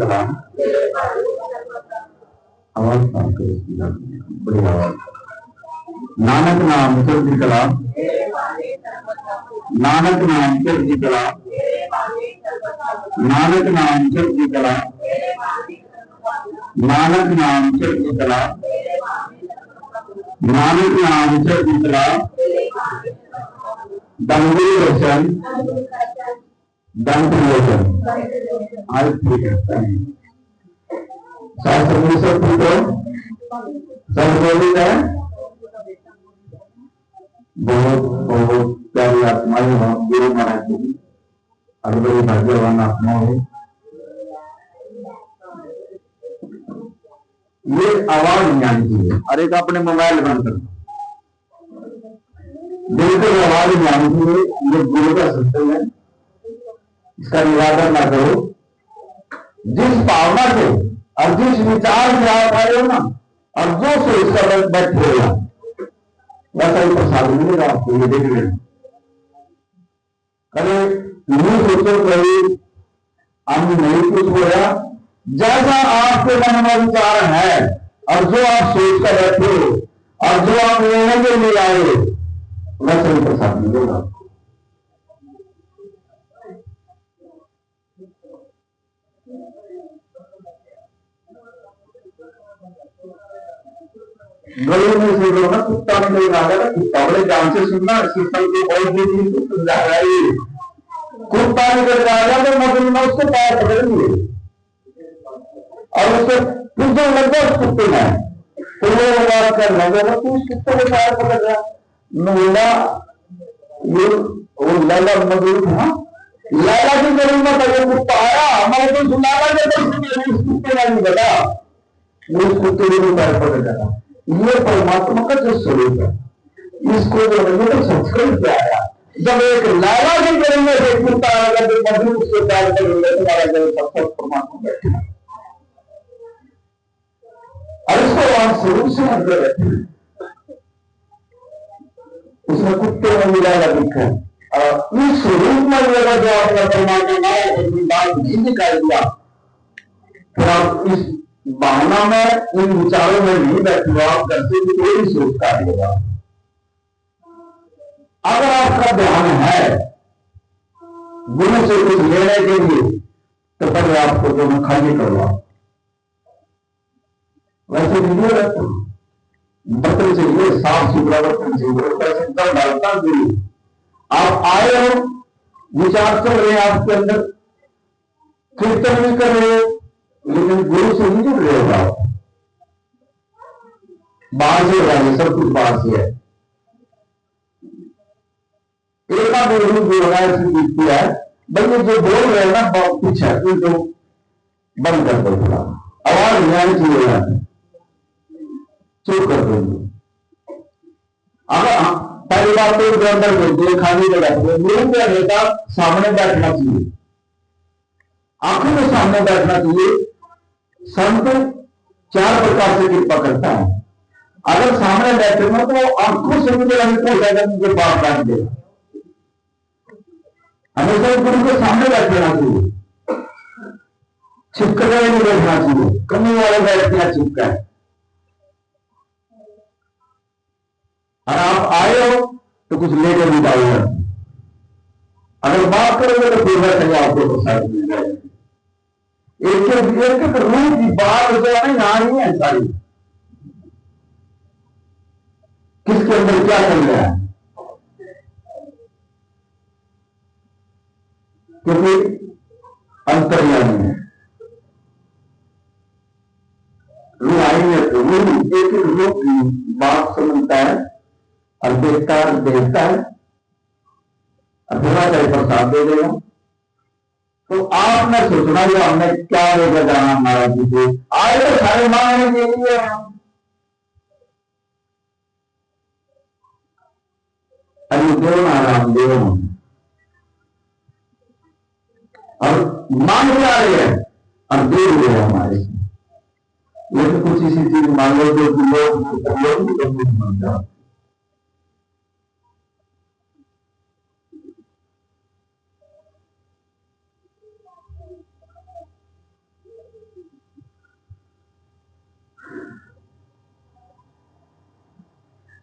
कलाम। आवाज काम करो इसकी, बड़ी आवाज। नानक नाम चढ़ती कला, नानक नाम चढ़ती कला, नानक नाम चढ़ती कला, नानक नाम चढ़ती कला, नानक नाम चढ़ती कला। दंगुल वचन, दंग वचन आज ठीक है। शास्त्र में सब संबोधित है। बहुत बहुत प्यारी आत्माएं हो, गुरु महाराज जी और बड़ी भाग्यवान आत्मा हो। ये आवाज नहीं आनी चाहिए। और एक अपने मोबाइल बंद कर, बिल्कुल आवाज नहीं आनी चाहिए। ये गुरु का सिस्टम है, इसका निराकरण ना करो। जिस भावना से और जिस विचार से आप आए हो ना, और जो सोच कर बैठे हो वैसा ही प्रसाद मिलेगा आपको। ये देख लेना, कभी नहीं सोचो कभी हम नहीं कुछ होया। जैसा आपके मन में विचार है और जो आप सोच कर बैठे हो और जो आप लेने के लिए आए हो वैसा ही प्रसाद मिलेगा। गली में सुन रहा ना, कुत्ता में नहीं आ रहा, कुत्ता बड़े ध्यान से सुनना। सिस्टम को बहुत देरी समझा रहा है। कुत्ता निकल जाएगा तो मजलूम में उसको पैर पकड़ेंगे और उसको फिर जो लग गया उस कुत्ते में तो वो बात कर रहा तो उस कुत्ते को पैर पकड़ रहा नोला। ये वो लैला मजदूर था, लैला की जरूर में कभी कुत्ता आया हमारे को सुना उस कुत्ते का नहीं बता, उस कुत्ते को पैर पकड़ रहा। ये परमात्मा का जो स्वरूप है, इसको जो है तो संस्कृत क्या आया। जब एक लैला की करेंगे से कुत्ता आएगा तो मजदूर उसको पैर करेंगे, तुम्हारा जो सबसे परमात्मा बैठे और इसको वहां स्वरूप से अंदर रहते हैं। उसमें कुत्ते में मिलाया दिखा है। इस स्वरूप में मिलेगा जो आपका परमात्मा अपनी बात नहीं निकाल दिया, फिर आप इस भावना में इन विचारों में नहीं बैठे, आप कैसे कोई सोच काटेगा। अगर आपका ध्यान है गुरु से कुछ लेने के लिए तो पहले आपको दोनों खाली करवाओ। वैसे नहीं रहता, बर्तन चाहिए, साफ सुथरा बर्तन चाहिए, पैसे कम डालता गुरु। आप आए हो, विचार कर रहे हैं आपके अंदर, कीर्तन भी कर रहे हो, लेकिन गुरु से नहीं जुड़ रहे हो। आप बाहर से हो रहा है, सब कुछ बाहर से है। एक बार गुरु बोल रहा है भाई, ये जो बोल रहे हैं ना बहुत कुछ है, तो बंद कर दो, थोड़ा आवाज नहीं आनी चाहिए, चुप कर देंगे। अगर पहली बात तो जो अंदर बोलते खाने के बैठे गुरु के नेता सामने बैठना चाहिए, आंखों के सामने बैठना चाहिए। संत 4 प्रकार से कृपा करता है। अगर सामने बैठेगा तो आंखों से मुझे उनके पास बैठ देगा। हमेशा गुरु के सामने बैठना चाहिए, छिपकर नहीं बैठना चाहिए। कमी वाले बैठते हैं छिपका है। और आप आए हो तो कुछ लेकर भी जाओगे। अगर बात करोगे तो फिर बैठेंगे, आपको प्रसाद मिल जाएगा। एक रूप की बात जो है ना, यहां नहीं है सारी। किसके अंदर क्या चल रहा है, क्योंकि अंतर्यामी है। रूह आएंगे तो रूह एक रूप की बात समझता है और देखता है और थोड़ा सा प्रसाद दे देगा। तो आपने सोचना जो हमने क्या लेकर जाना महाराज जी को, आए तो सारे मांगने के लिए हरिदेव नारायण देव और मांग जा रहे हैं और दे रहे हैं हमारे। लेकिन कुछ इसी चीज मांगो जो लोग बन जाओ।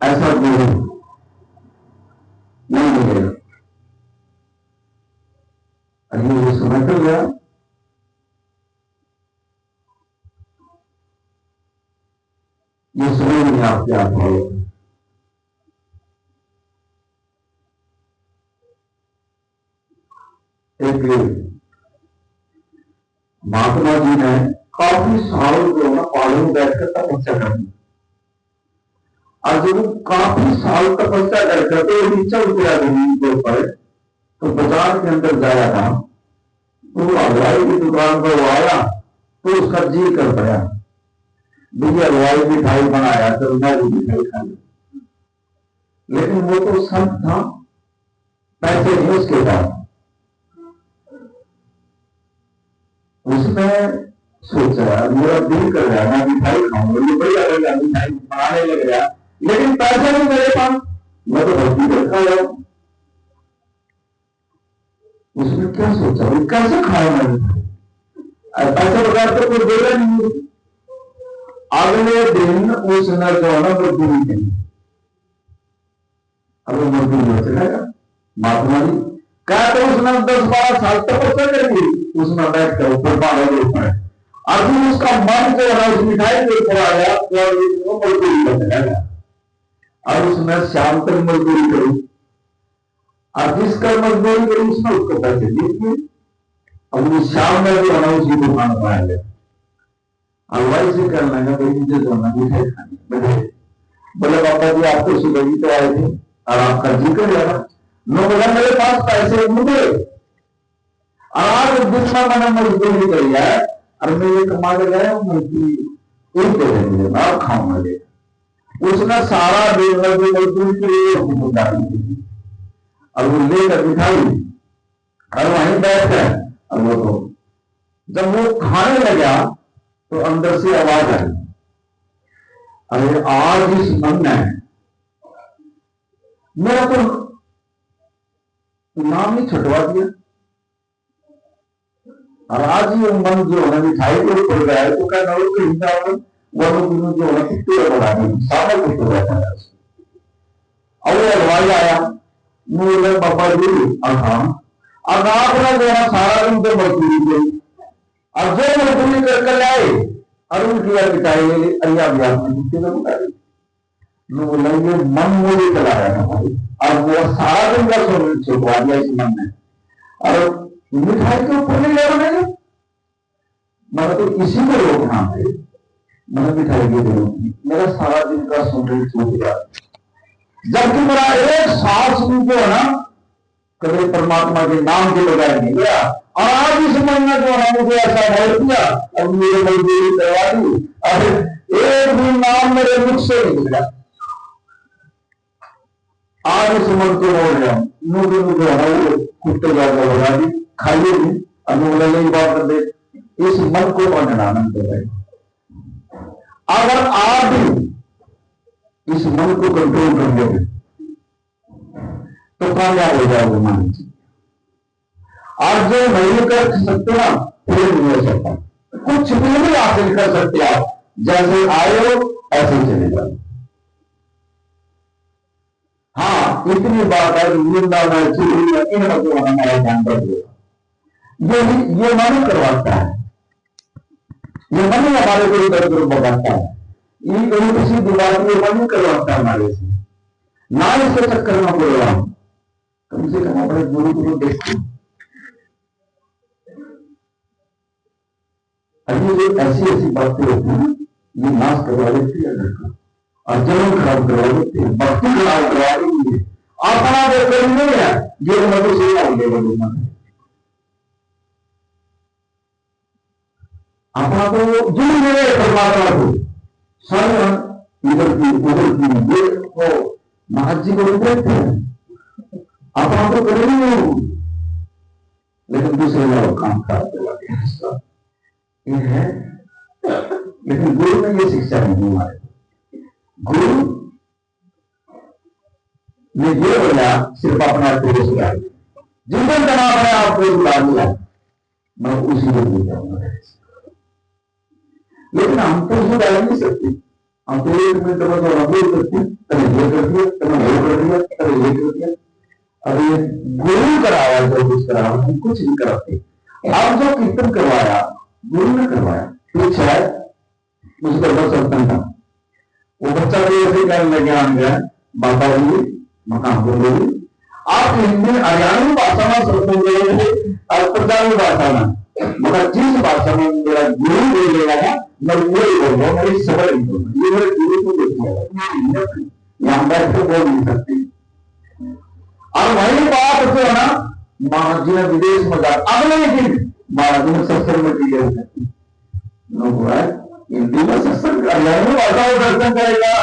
ऐसा गुरु नहीं मिलेगा। अभी वो समय चल गया, ये समय नहीं आपके आप हो। एक महात्मा जी ने काफी साल जो है पहाड़ों में बैठकर तपस्या करनी, और जब काफी साल तपस्या करके तो नीचे उतरा जमीन के ऊपर, तो बाजार के अंदर जाया था, तो हलवाई की दुकान पर वो आया, तो उसका जी कर पड़ा, भैया हलवाई मिठाई बनाया तो मैं भी मिठाई खा ली। लेकिन वो तो संत था, पैसे नहीं उसके पास। उसने सोचा मेरा दिल कर रहा है मैं मिठाई खाऊंगा, ये बढ़िया लगा, मिठाई बनाने लग गया, लेकिन पैसे नहीं मेरे पास, मैं तो भक्ति कर खा रहा हूं। उसने क्या सोचा, वो कैसे खाया मैंने, पैसे बगैर तो कोई देगा नहीं। अगले दिन उसने जो है ना मजदूरी की, अब मजदूरी हो चलेगा महात्मा जी क्या, तो उसने 10-12 साल तपस्या करेंगे, उसमें बैठ कर ऊपर पहाड़ों के ऊपर, अभी उसका मन जो है उस मिठाई के ऊपर आ गया, वो मजदूरी करने लगा। और उसने शाम तक मजदूरी करी, और जिसका मजदूरी करी उसने उसको पैसे दिए। अब वो शाम में जो है ना उसी दुकान पर आ गया, हलवाई से करना है भाई मुझे जो है मिठाई खानी। बोले पापा जी आप तो सुबह ही तो आए थे और आपका जी कर जाना, नो बोला मेरे पास पैसे मुझे, आज दिन में मैंने मजदूरी करी है और मैं ये कमा के गया मजदूरी एक दे देंगे मैं खाऊंगा। उसने सारा दिन मजदूरी के लिए डाली और वो लेकर मिठाई और वहीं बैठ गए। और वो तो जब वो खाने लगा तो अंदर से आवाज आई, अरे आज इस मन ने मेरा तो नाम ही छुटवा दिया, और आज ये मन जो है मिठाई के ऊपर गया है, तो क्या नवल के हिसाब वो जो है कुत्ते बना दी, सारा कुत्ते बैठा है। और वो हलवाई आया, बोले पापा जी अखाम, और आपने जो है सारा दिन तो मजदूरी की, और जो मजदूरी करके लाए और उनकी मिठाई ले ली, अलिया भी आपने कुत्ते को बता दी। बोला ये मन मुझे चला रहा था भाई, और वो सारा दिन का छुपवा दिया इस मन ने, और मिठाई के ऊपर नहीं ले रहे, मतलब तो इसी को रोकना है, मैंने मिठाई की जरूरत नहीं, मेरा सारा दिन का सुंदर छूट गया। जबकि मेरा एक सांस भी जो है ना कभी परमात्मा के नाम के बगैर नहीं गया, और आज इस महीने जो है मुझे ऐसा भर दिया और मेरे मजदूरी करवा दी, और एक भी नाम मेरे मुख से नहीं निकला। आज इस मन को बोल रहा हूं, मुझे जो है वो कुत्ते ज्यादा बना दी, खाइए भी, अब यही बात कर दे, इस मन को आनंद है। अगर आप भी इस मन को कंट्रोल कर लोगे तो कामयाब हो जाओगे मान लीजिए। और जो नहीं कर सकते ना फिर नहीं हो सकता, कुछ भी नहीं हासिल कर सकते आप, जैसे आए हो ऐसे चले जाओ। हाँ इतनी बात है वृंदावन हमारा ध्यान कर देगा, ये मन करवाता है, ये मन हमारे को इधर उधर बताता है, ये कहीं किसी दीवार को मन करवाता है हमारे से, ना इसके चक्कर में बोल रहा हूं, कम से कम अपने गुरु को देखो। अभी जो ऐसी ऐसी बातें होती है ये नाश करवा देती है लड़का, और जन्म खराब करवा देती है, भक्ति खराब करवा देती है, अपना जो करी नहीं है ये मतलब से अपना तो जुड़ गए परमात्मा को, सर्व इधर की उधर की ये हो महाराज जी को देखते हैं, अपना तो करेंगे नहीं, लेकिन दूसरे लोग काम खराब करवा दिया ये है। लेकिन गुरु ने ये शिक्षा नहीं हमारे, गुरु ने ये बोला सिर्फ अपना तेरे सुधार, जीवन बना अपने आप को उतार दिया, मैं उसी को भूल जाऊंगा। लेकिन हम तो सुधार नहीं सकते, हम तो 1 मिनट में तो बोल सकते, कभी ये कर दिया, कभी ये कर दिया, कभी ये कर दिया। अब ये गुरु कराया, जो कुछ कराया हम कुछ नहीं कराते। अब जो कीर्तन करवाया गुरु ने करवाया। कुछ है मुझको बस सत्संग था, वो बच्चा भी ऐसे कहने लगे हम गए, बाबा जी मकान बोल रही आप हिंदी हरियाणवी भाषा में सत्संग करेंगे और पंजाबी भाषा में, मगर जिस भाषा में मेरा गुरु बोलेगा ना मैं वही बोलूंगा, मेरी समझ नहीं बोलूंगा। ये मेरे गुरु को देखिएगा, यहाँ बैठ के बोल नहीं सकती। और वही बात जो है ना महाराज जी ने विदेश में जा अगले दिन महाराज जी ने सत्संग में क्लियर हिंदी में सत्संग हरियाणवी भाषा में दर्शन करेगा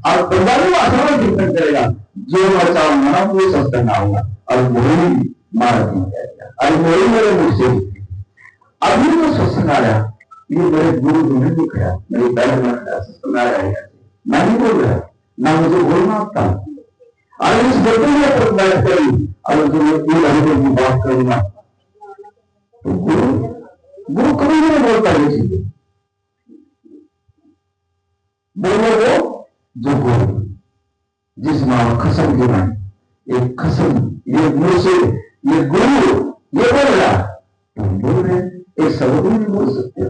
और पंजाबी भाषा में कीर्तन करेगा, जो मैं चाहूंगा ना वो सत्संग आऊंगा। और वही महाराज जी ने कहेगा, अरे वही मेरे मुझसे अभी तो सत्संग आ रहा, ये मेरे गुरु जी ने दिखाया, मेरे पहले में सत्संग आ रहा है, मैं नहीं बोल रहा ना मुझे बोलना आता। और इस बच्चे पर बैठ करी और जो की बात करूंगा तो गुरु कभी नहीं बोलता ये चीजें, बोलो वो जो गुरु जिस मां खसम की मां एक खसम, ये मुंह से ये गुरु ये बोल रहा तुम बोल रहे एक शब्द नहीं बोल सकते,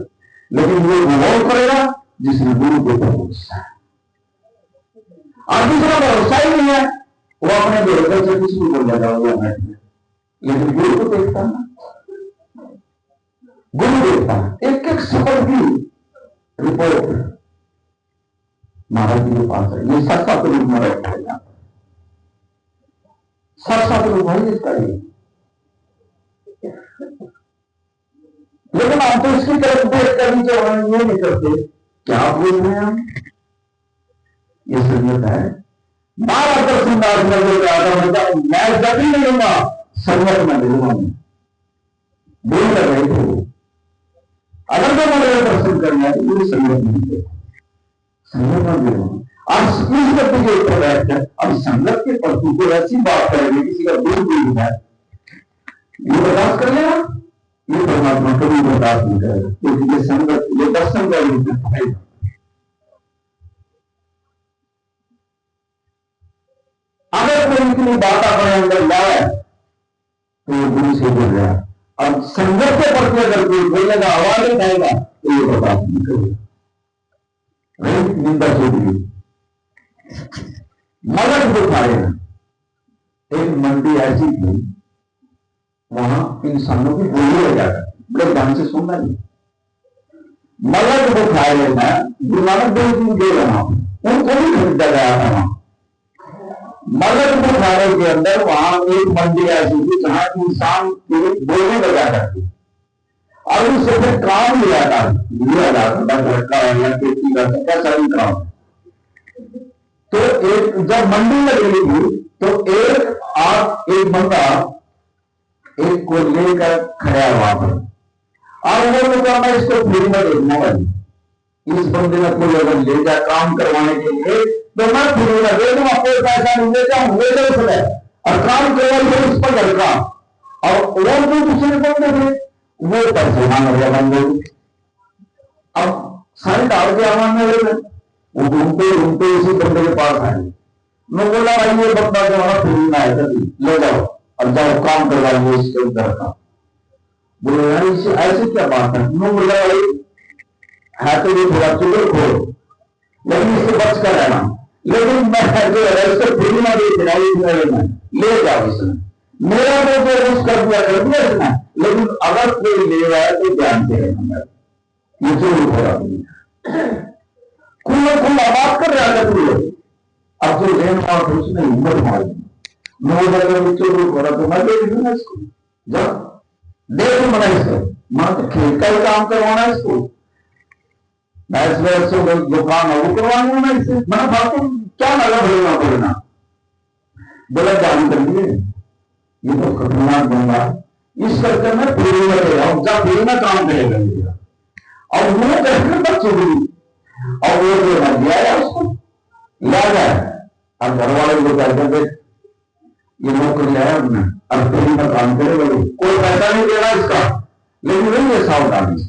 लेकिन ये वो करेगा जिसने गुरु को भरोसा है। और दूसरा भरोसा ही नहीं है, वो अपने बेहतर से कुछ भी बोल जाएगा, लेकिन गुरु को देखता ना, गुरु देखता एक एक शब्द की रिपोर्ट महाराज जी के पास है। ये 7-7 रूप में बैठा है, 7-7 रूप है इसका ये, लेकिन हम तो इसकी तरफ देख कर भी जो हम ये नहीं करते, क्या बोल रहे हैं हम, ये संगत है। महाराज दर्शन दास ने जो कहा मैं जब ही नहीं लूंगा संगत में मिलूंगा, बोल कर रहे थे वो, अगर तो मेरे दर्शन करना है तो पूरी संगत में मिले, संगत में मिलूंगा। और इस व्यक्ति के ऊपर बैठकर अब संगत के प्रति को ऐसी बात करेंगे किसी का दूर दूर है, ये बर्दाश्त कर लेगा, ये परमात्मा कभी बर्दाश्त नहीं करेगा, क्योंकि ये संगत ये दर्शन करेगा। अगर कोई इतनी बात अपने अंदर लाए तो ये गुरु से बोल रहा है, अब संगत के प्रति अगर कोई बोलेगा आवाज उठाएगा तो ये बर्दाश्त नहीं करेगा, निंदा छोड़ी मदद को खाएगा। एक मंडी ऐसी थी, वहां इंसानों की बोली हो जाता, बड़े ध्यान से सुनना नहीं, मदद को खाए लेना गुरु नानक देव जी दे रहा हूं, उनको भी खरीदा गया था। वहां मदद को खाने के अंदर वहां एक मंडी ऐसी थी जहां इंसान की बोलने लगा करती, और उससे फिर काम लिया जाता घर का या खेती का कैसा भी काम। तो एक जब मंडी लगेगी तो एक बंदा एक को लेकर खड़ा वहां पर, और वो तो कहना इसको फ्री में देखना भाई, इस बंदे में कोई अगर ले जाए काम करवाने के लिए तो मैं फ्री में दे दूंगा, कोई पैसा नहीं ले जाऊं, ले जाओ उसने और काम करवाइए उस पर घर का, और वो जो दूसरे बंदे थे वो पैसे मांग रहे बंदे। अब सारे डाल के आवाज में वो घूमते उसी बंदे के पास आए, मैं बोला भाई ये बंदा जो है फ्री में आया ले जाओ और जाओ काम करवाइए इसके उधर का। बोले यार इसे ऐसे क्या बात है, मैं बोला भाई है तो ये थोड़ा चुगल खोर, लेकिन इससे बच कर रहना, लेकिन मैं जो है इसको फ्री में ले जाओ इसने, मेरा तो कुछ कर दिया इसने, लेकिन अगर कोई ले रहा है तो ध्यान से रहना, ये जरूर हो रहा खुला बात कर रहा था पूरे। अब जो लेन और उसने हिम्मत मारी, मैं चोर हो रहा तो मैं दे दूंगा इसको, जब देख मना इसको मैं तो खेत का ही काम करवाना इसको, जो काम है वो करवाना होना इससे, मैंने बात क्या लगा भरना पड़ना, बोला जान कर लिए ये तो खतरनाक बंदा, इस करके मैं पूरी में रहेगा जब पूरी में काम करेगा, और वो कहकर बच्चे भी और वो जो दिया है उसको लिया जाए, अब घर वाले को कहते थे ये नौकरी है अपने अब फ्री में काम करेगा, कोई पैसा नहीं दे रहा इसका, लेकिन वही है सावधानी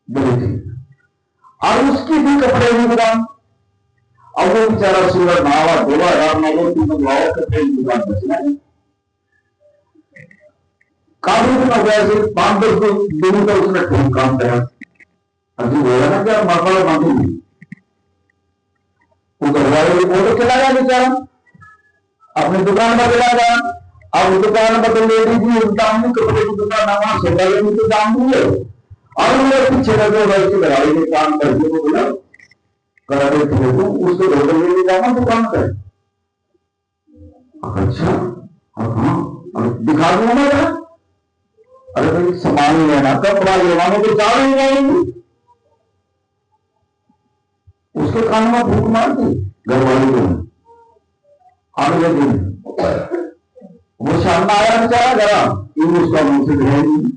बोली थी। और उसकी भी कपड़े की दुकान, अब वो बेचारा सूरज नहावा धोवा यार ना रोटी मंगवाओ करके इंतजार बचना है। काफी दिन हो गया, सिर्फ 5-10 दिन तक उसने ठीक काम करा। अभी बोला ना क्या मरवाड़ा बांधेगी, वो घर वाले वो तो चला गया बेचारा अपनी दुकान पर चला गया। अब दुकान पर तो लेडी जी दाम नहीं, कपड़े की दुकान वहां सोचा लेनी तो दाम नहीं है। और मेरे पीछे लगे भाई की लड़ाई में काम करके वो बोला करा दे तो उसको होटल में जाना दुकान पर। अच्छा हाँ दिखा दूंगा मैं। अरे भाई सामान लेना कपड़ा लेना तो जा नहीं जाएंगे। उसके कान में भूख मार दी घर वाले को। अगले दिन वो शाम में आया बेचारा जरा उसका मुंह से गया नहीं।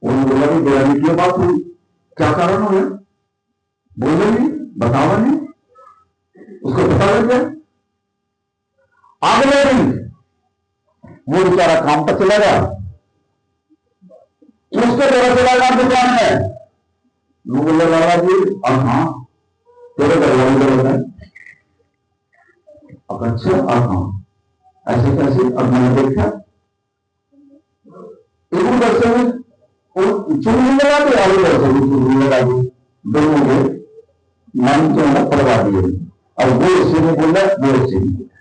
उन्होंने बोला कि बेरानी की बात हुई, क्या कारण हो गया, बोले नहीं बतावा नहीं, उसको पता लग गया। अगले दिन वो बेचारा काम पर चला गया, उसको जरा चला गया दुकान में। वो बोले लाला जी अब हाँ तेरे घर वाले लोग हैं। अब अच्छा अब हाँ ऐसे कैसे, अब मैंने देखा एक उधर से चुनी लगा दी और उधर से चुनी लगा दी, दोनों के मन जो है पड़वा दिए। और वो इससे नहीं बोला वो इससे नहीं बोला।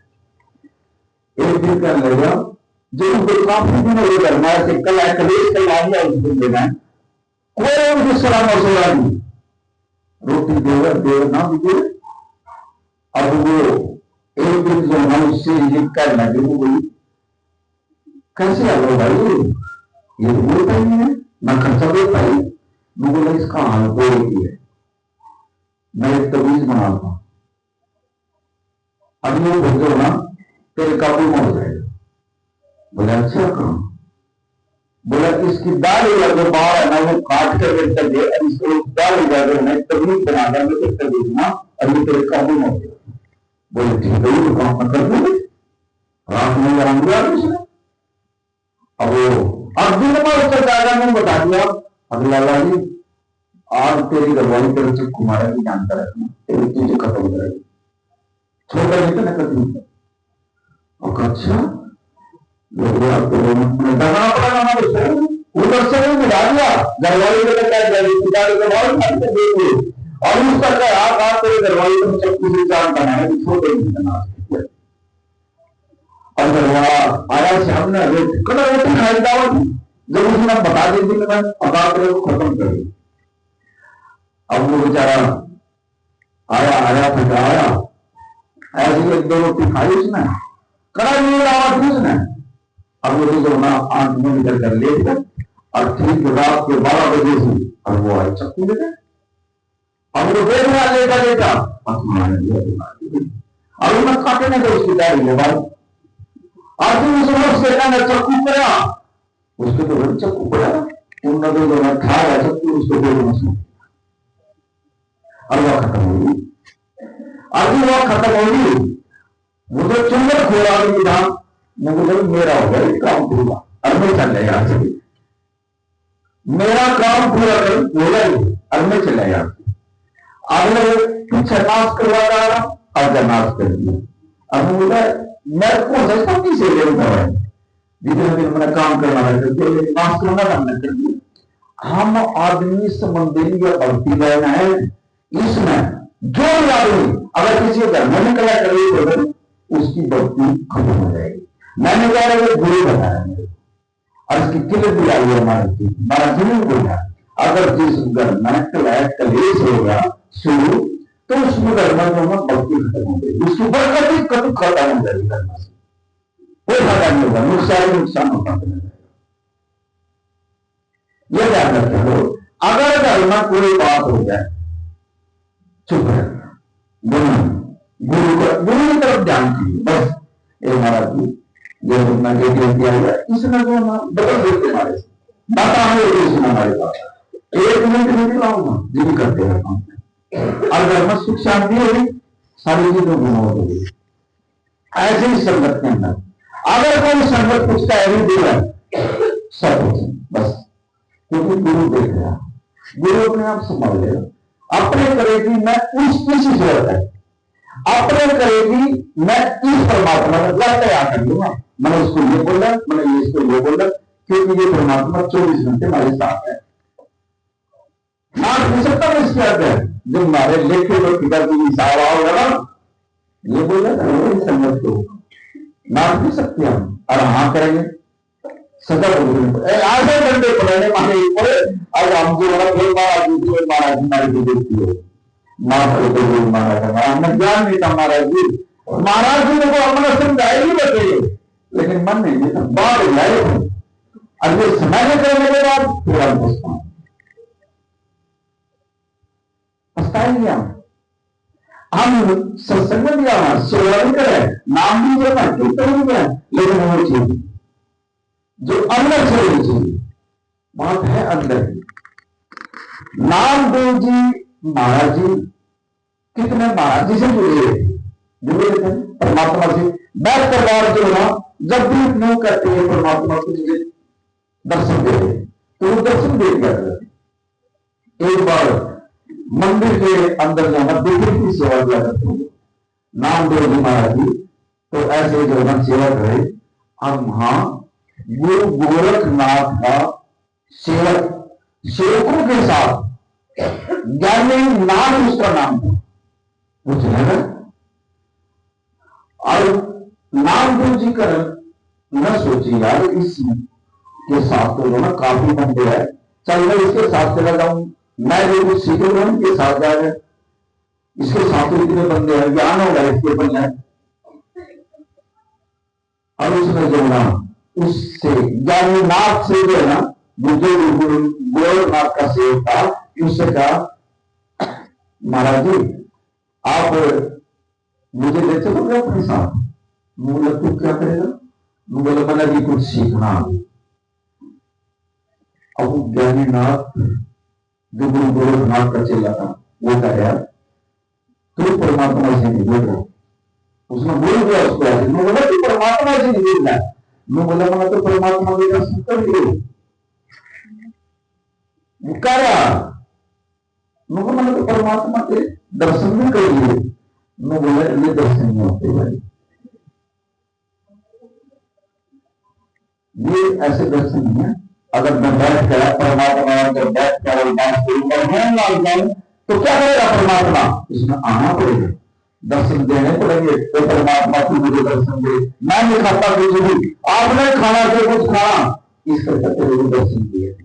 एक दिन क्या लगा जो उनको काफी दिन हो गया हमारे से कल कलेश कल आ गया उस दिन लेना कोई उनकी सलाह मसला नहीं, रोटी देवर देवर ना दीजिए। अब वो एक दिन जो है उससे ये करना जो बोली कैसे आ गए भाई ये तो बोलता ही नहीं है ना खर्चा देता ही। मैं बोला इसका हाल कोई है, मैं एक तवीज बना था अब ये भेजो ना तेरे काबू में हो जाएगा। बोला अच्छा करो। बोला इसकी दाल जो बाहर है ना वो काट कर चल गए, इसको दाल जाकर मैं तवीज बना दिया मैं एक तवीज ना और ये तेरे काबू में हो जाएगा। बोले ठीक है तो काम कर दोगे रात में आऊंगा उसने। अब अब दिन में उसका दादा ने बता दिया अब लाला जी आज तेरी घरवाली तेरे से कुमारा की जानता रखना तेरी चीजें खत्म करेगी छोटा नहीं तो खत्म। और अच्छा दगा पड़ा ना उधर से भी मिला दिया घरवाली को क्या और उसका क्या आप तेरे घरवाली को सब कुछ इंसान बनाए छोटे नहीं बना। और घरवाला आया से हमने रोटी खाई दावत जब उसने बता दी थी मैं अदा तेरे को खत्म कर दी। अब वो बेचारा आया आया थका आया ऐसे एक दो रोटी खाई उसने कड़ा नहीं दावत थी उसने। अब वो जो ना 8 में निकल कर ले गया और ठीक रात के 12 बजे से और वो आए चक्कू लेकर अब वो देख रहा लेटा लेटा और उन्हें काटने का उसकी तैयारी है भाई। आज उस वक्त से ना चक्कू पड़ा उसके तो बड़ी चक्कू पड़ा उन नजरों में खा रहा चक्कू उसको बोल मसूद और वह खत्म होगी। अभी वह खत्म होगी वो तो चुंबक खोला था मुझे मेरा हो गया काम पूरा और मैं चल जाएगा मेरा काम पूरा कर बोला और मैं चला गया। अगले पीछे नाश करवा रहा और नाश कर दिया। अब बोला मैं कौन सा किसे जितने दिन मैंने काम करना है नाश करना हमने कर दिया। हम आदमी संबंधी या भक्ति रहना है इसमें जो आदमी अगर किसी घर में निकला करे उसकी भक्ति खत्म हो जाएगी। मैंने कह रहा गुरु बताया मेरे और इसकी किले भी आई है हमारा जमीन बोला अगर जिस घर में कलेश होगा शुरू तो उसमें घर में जो भक्ति खत्म हो गई उसकी बरकत ही कभी खत्म हो जाएगी करना से कोई फायदा नहीं होगा नुकसान होता ये ध्यान रखते हो। अगर घर में कोई बात हो जाए चुप है गुरु की तरफ ध्यान कीजिए बस ये महाराज जी जो अपना किया गया इसमें जो बदल देते हमारे बात हमारे पास 1 मिनट में लाऊंगा जो भी करते हैं काम अगर मैं सुख शांति होगी सारी चीजों गुण होगी। ऐसे ही संगत के अंदर अगर कोई संगत पूछता है नहीं दे रहा सब बस क्योंकि गुरु देख रहा गुरु अपने आप संभाल लेगा अपने करेगी मैं उस किसी जरूरत है अपने करेगी, मैं इस परमात्मा का क्या तैयार कर लूंगा। मैंने उसको ये बोला, मैंने इसको ये बोला, क्योंकि ये परमात्मा 24 घंटे हमारे साथ है। मार नहीं सकता मैं इसके आगे जो हमारे लेखे हुए पिता की सारा होगा ना, ये बोला संगत को मार नहीं सकते हम, और हाँ करेंगे सदा आधे घंटे पढ़ने मारे ऊपर। अब हम जो महाराज हमारी भी देखती हो, हमें ज्ञान नहीं था महाराज जी। महाराज जी ने अपना समझाएगी बचे, लेकिन मन नहीं देता, बाढ़ लाए। अब ये समय करने के बाद फिर हम पछताएंगे। हम सत्संग भी आना, सेवा भी करें, नाम भी लेना, कीर्तन भी करें, लेकिन वो चीज जो अंदर से होनी चाहिए, बात है अंदर की। नामदेव जी महाराज जी कितने महाराज जी से जुड़े थे परमात्मा से। बैठ कर बार जो ना जब भी नो करते हैं परमात्मा को मुझे दर्शन दे, तो वो दर्शन दे करते। एक बार मंदिर के अंदर जाना बेटे की सेवा किया करते हैं नामदेव जी महाराज जी, तो ऐसे जो है सेवा करे। अब वहां गुरु गोरखनाथ का सेवक सेवकों के साथ ज्ञानी नाम उसका नाम था, वो चलेगा। और नामदेव जी का न सोची यार इस के साथ तो ना काफी बंदे है, चल मैं इसके साथ चला जाऊं, मैं जो कुछ सीख रहा हूं इसके साथ जा रहे, इसके साथ तो इतने बंदे हैं, ज्ञान होगा इसके बन जाए। और उसने जो ना उससे ज्ञानी नाथ से जो है ना मुझे गोरखनाथ का सेवक था, उससे कहा महाराज जी आप मुझे ले चलोगे अपने साथ। बोला तू क्या करेगा? बोला मैंने भी कुछ सीखना। अब ज्ञानी नाथ जो गुरु गोरखनाथ का चेला था वो कह रहा तू परमात्मा से नहीं बोल रहा। उसने बोल दिया उसको ऐसे, मैं बोला तू परमात्मा से नहीं बोल रहा। मैं बोला मैं तो परमात्मा के दर्शन कर दिए कह रहा, मैंने तो परमात्मा के दर्शन भी कर लिए। मैं बोला ये दर्शन नहीं होते भाई, ये ऐसे दर्शन नहीं है। अगर मैं बैठ कर परमात्मा अगर बैठ कर बात शुरू कर तो क्या करेगा परमात्मा? इसमें आना पड़ेगा, दर्शन देने पड़ेंगे। तो परमात्मा तू मुझे दर्शन दे, मैं नहीं खाता कुछ भी, आपने खाना से कुछ खाना, इस करके दर्शन दिए।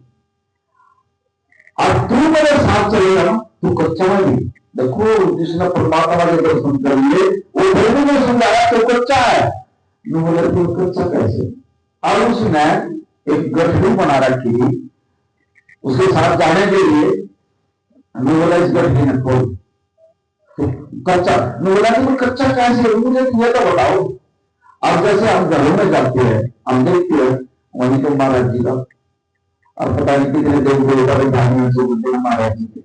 और तू मेरे साथ चलेगा ना, तू कच्चा नहीं। देखो जिसने परमात्मा के दर्शन कर लिए वो भी ने समझाया तो कच्चा है। बोले तो कच्चा कैसे? और उसने एक गठरी बना रखी उसके साथ जाने के लिए। बोला इस गठरी ने खोल तो कच्चा। बोला कि कच्चा कैसे? मुझे ये तो बताओ। अब जैसे हम घरों में जाते हैं हम देखते हैं वहीं तो महाराज जी का, अब पता नहीं कितने देव देवता धार्मिक जो बोलते हैं महाराज जी के।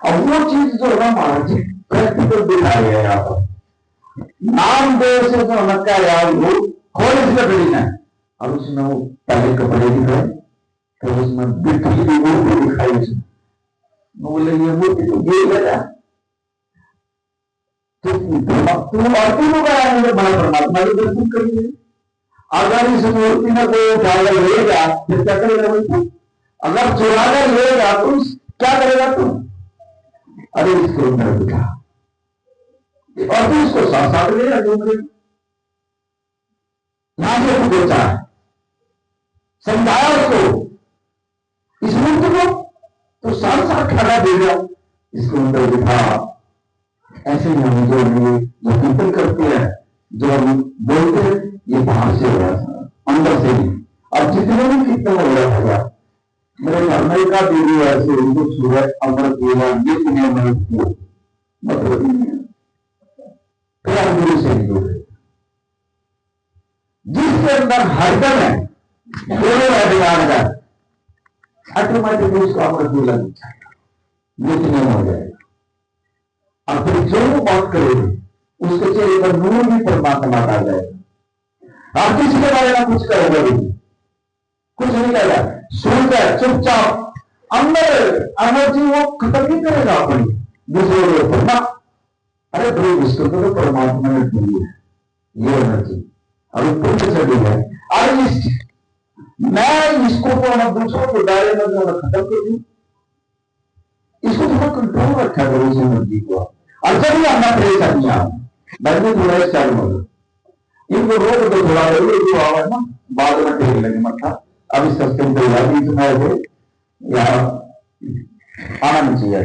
अब वो चीज जो है महाराज जी प्रैक्टिकल दिखाई है यहाँ पर। नामदेव से जो नक्का यार वो खोल इस गठरी ने, और उसमें वो पहले कपड़े दिखाए, तो उसमें बिखरी की मूर्ति दिखाई। उसमें बोले ये मूर्ति तो ये लगा तो तुम और तीनों का बड़ा परमात्मा के दर्शन करिए। अगर इस मूर्ति में कोई उठाकर लेगा फिर क्या करेगा भाई? अगर चुरा कर लेगा तो क्या करेगा तुम? अरे इसको अंदर बिठा और फिर इसको साथ साथ ले यहां से पूछा है, समझाया उसको इस मूर्ति को, तो साथ साथ खड़ा देगा, इसको अंदर बिठा। ऐसे ही हम जो कीर्तन करते हैं, जो हम बोलते हैं, ये बाहर से हो रहा है अंदर से ही। अब जितने भी कीर्तन हो रहा था मेरे घर में का देवी ऐसे उनको सूरज अमृत देवा ये तुम्हें अमृत किया मतलब नहीं है। फिर हम गुरु से जुड़ रहे जिसके अंदर हरदम है दोनों अधिकार का ऑटोमेटिक उसको अमृत मिलना चाहिए, ये तुम्हें हो जाएगा। और फिर जो बात करेंगे उसके चेहरे पर नूर भी परमात्मा आ जाएगा। आप किसी के बारे में कुछ करोगे भी कुछ नहीं करेगा, सुनकर चुपचाप अंदर एनर्जी वो खत्म नहीं करेगा अपनी दूसरे लोगों पर ना। अरे भाई इसको तो परमात्मा ने दी है, ये होना चाहिए। अभी पुण्य से दी है, अरे मैं इसको तो हम दूसरों के दायरे में जो खत्म कर दूं, इसको थोड़ा कंट्रोल रखा करो इस एनर्जी को। और जब भी अपना परेशानियां मैंने थोड़ा स्टार्ट हो इनको रोक दो थोड़ा, जो आवाज ना बाद में टेक लगे मत्था। अब इस सत्संग तैयारी तुम्हारे यहाँ आना नहीं चाहिए।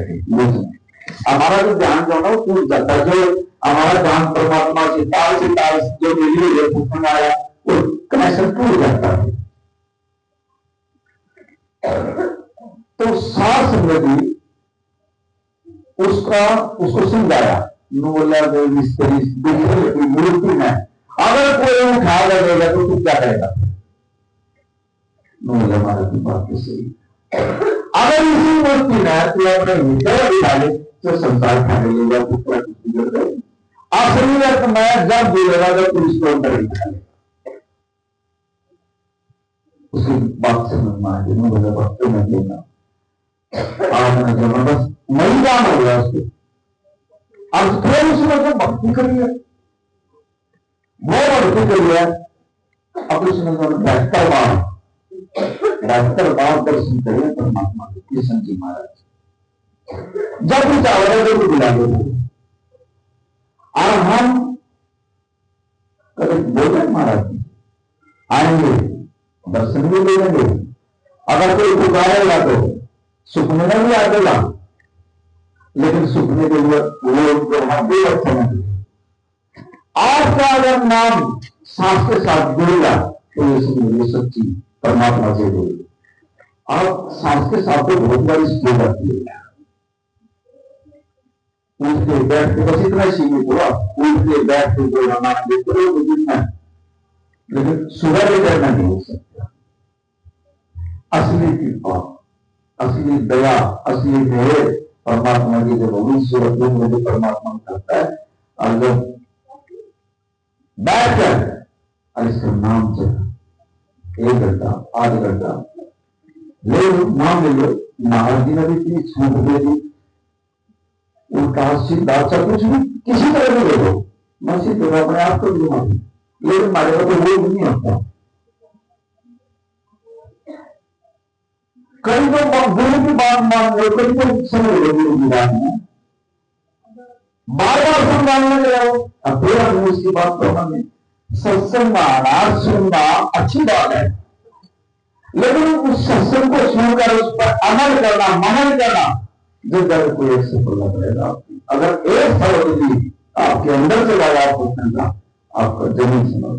हमारा जो ध्यान जो ना टूट जाता है, जो हमारा ध्यान परमात्मा से ताल जो मिली हुई है पुस्तक आया वो कनेक्शन टूट जाता है। तो सार संगति उसको समझाया, बोला मूर्ति में अगर कोई उठा लगेगा तो तू क्या करेगा? बोला महाराज की बात तो सही, अगर इसी मूर्ति में तू अपने हृदय उठा ले तो संसार खाने लेगा, दूसरा कुछ बिगड़ गए। असली अर्थ में जब बोलेगा तो तू इसको अंदर ही खा लेगा। उसकी बात से मैं बोला बात तो मैं देना आज मैं जबरदस्त नहीं जान हो गया उसको। अब फिर उसने जो भक्ति करी है वो भक्ति करी है, अब उसने जो बेहतर बात दर्शन करे परमात्मा के कृष्ण जी महाराज जब भी चाहे जब बुला दो। और हम कभी बोले महाराज जी आएंगे दर्शन भी ले लेंगे, अगर कोई पुकारेगा तो सुखने में भी आ जाएगा, लेकिन सुखने के लिए वो उनको हम भी अच्छा नहीं। आपका अगर नाम सांस के साथ जुड़ेगा तो ये सच्ची परमात्मा से जुड़ेगा। आप सांस के साथ तो बहुत बड़ी स्टेज आती है, उठते बैठते बस इतना सीमित हुआ, उठते बैठते बोलना नाम लेते रहो जितना, लेकिन सुबह भी करना नहीं हो सकता। असली कृपा, असली दया, असली मेहर परमात्मा की जब होगी सूरत में जो परमात्मा करता है, और जब बैठ कर और इसका नाम चला 1 घंटा 8 घंटा ले लो, नाम ले लो। महाराज जी ने भी इतनी छूट दे दी, उल्टा सीधा सब कुछ भी किसी तरह भी ले लो, मसीह तो अपने आप को घुमा, लेकिन हमारे को तो वो नहीं होता। कई तो गुरु की बात मान लो, कई तो समझ लो गुरु की बात में बार बार समझाने लगे हो, अब फिर हम उसकी बात तो हमें सत्संग आना सुनना अच्छी बात है, लेकिन उस सत्संग को सुनकर उस पर अमल करना मनन करना जो दर को एक सफल रहेगा। अगर एक फल भी आपके अंदर से लगा आपको करना, आपका जमीन समान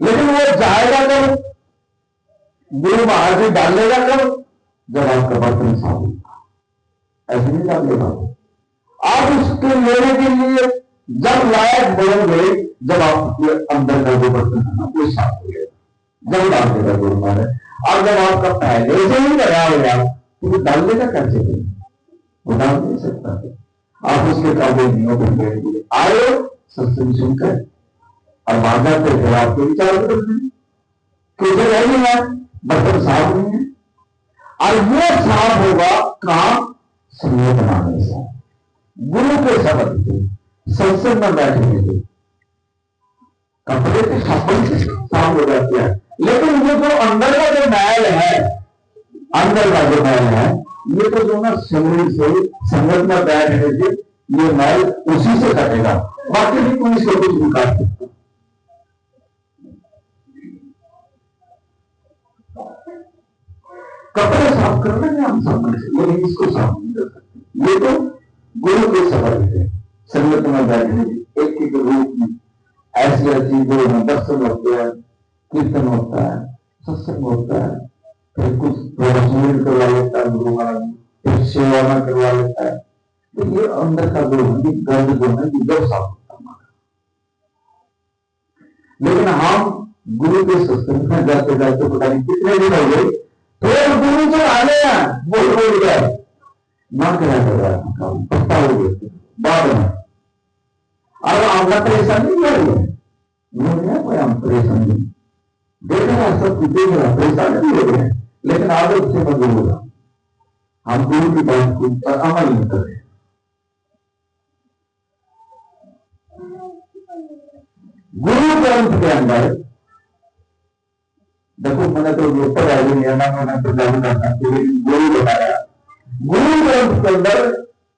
लेकिन वो जाएगा कब? गुरु महाराज जी डालेगा कब? जब आपका बर्तन साफ होगा, ऐसे नहीं डालेगा। आप उसके लेने के लिए जब लायक बोलोगे, जब आपके अंदर का जो बर्तन है ना वो साफ हो जाएगा, जब डाल देगा गुरु महाराज। और जब आपका पहले से ही लगा होगा तो वो डाल देगा कैसे? वो डाल नहीं सकता। आप उसके काबिल नहीं हो, आए सत्संग सुनकर और भाग जाते फिर आपके विचार बदलते हैं, क्योंकि नहीं है बर्तन साफ नहीं है। और ये साफ होगा काम समय बनाने से, गुरु के शब्द से, सत्संग में बैठने से कपड़े के साफ हो जाते हैं। लेकिन ये जो अंदर का जो मैल है, अंदर का जो मैल है, ये तो जो ना शरीर से संगत में बैठने से ये मैल उसी से कटेगा, बाकी भी कोई इसको कुछ नहीं काट सकता। कपड़े साफ करना है हम सामने से, लेकिन इसको साफ नहीं कर सकते। ये तो गुरु के सवाल है, संगत में बैठने एक ही रूप में ऐसी ऐसी जो दर्शन होते हैं, कीर्तन होता है, सत्संग होता है, फिर कुछ प्रवचन करवा लेता है गुरु महाराज, फिर सेवा में करवा लेता है, तो ये अंदर का जो है गंद जो है जब साफ होता है। लेकिन हम गुरु के सत्संग में जाते जाते पता नहीं कितने दिन हो गए, फिर गुरु जो आ गया बोल गया ना क्या कर रहा है, पता हो गया बाद में। और आपका परेशानी क्या है? कोई हम परेशानी देख रहा, सब कुछ देख रहा, परेशानी भी हो गया, लेकिन आदत से मजबूर होगा। हम गुरु की बात को अमल नहीं कर रहे। गुरु ग्रंथ के अंदर देखो, मैंने तो ऊपर आई मैंने तो लागू करना, गुरु बताया। गुरु ग्रंथ के अंदर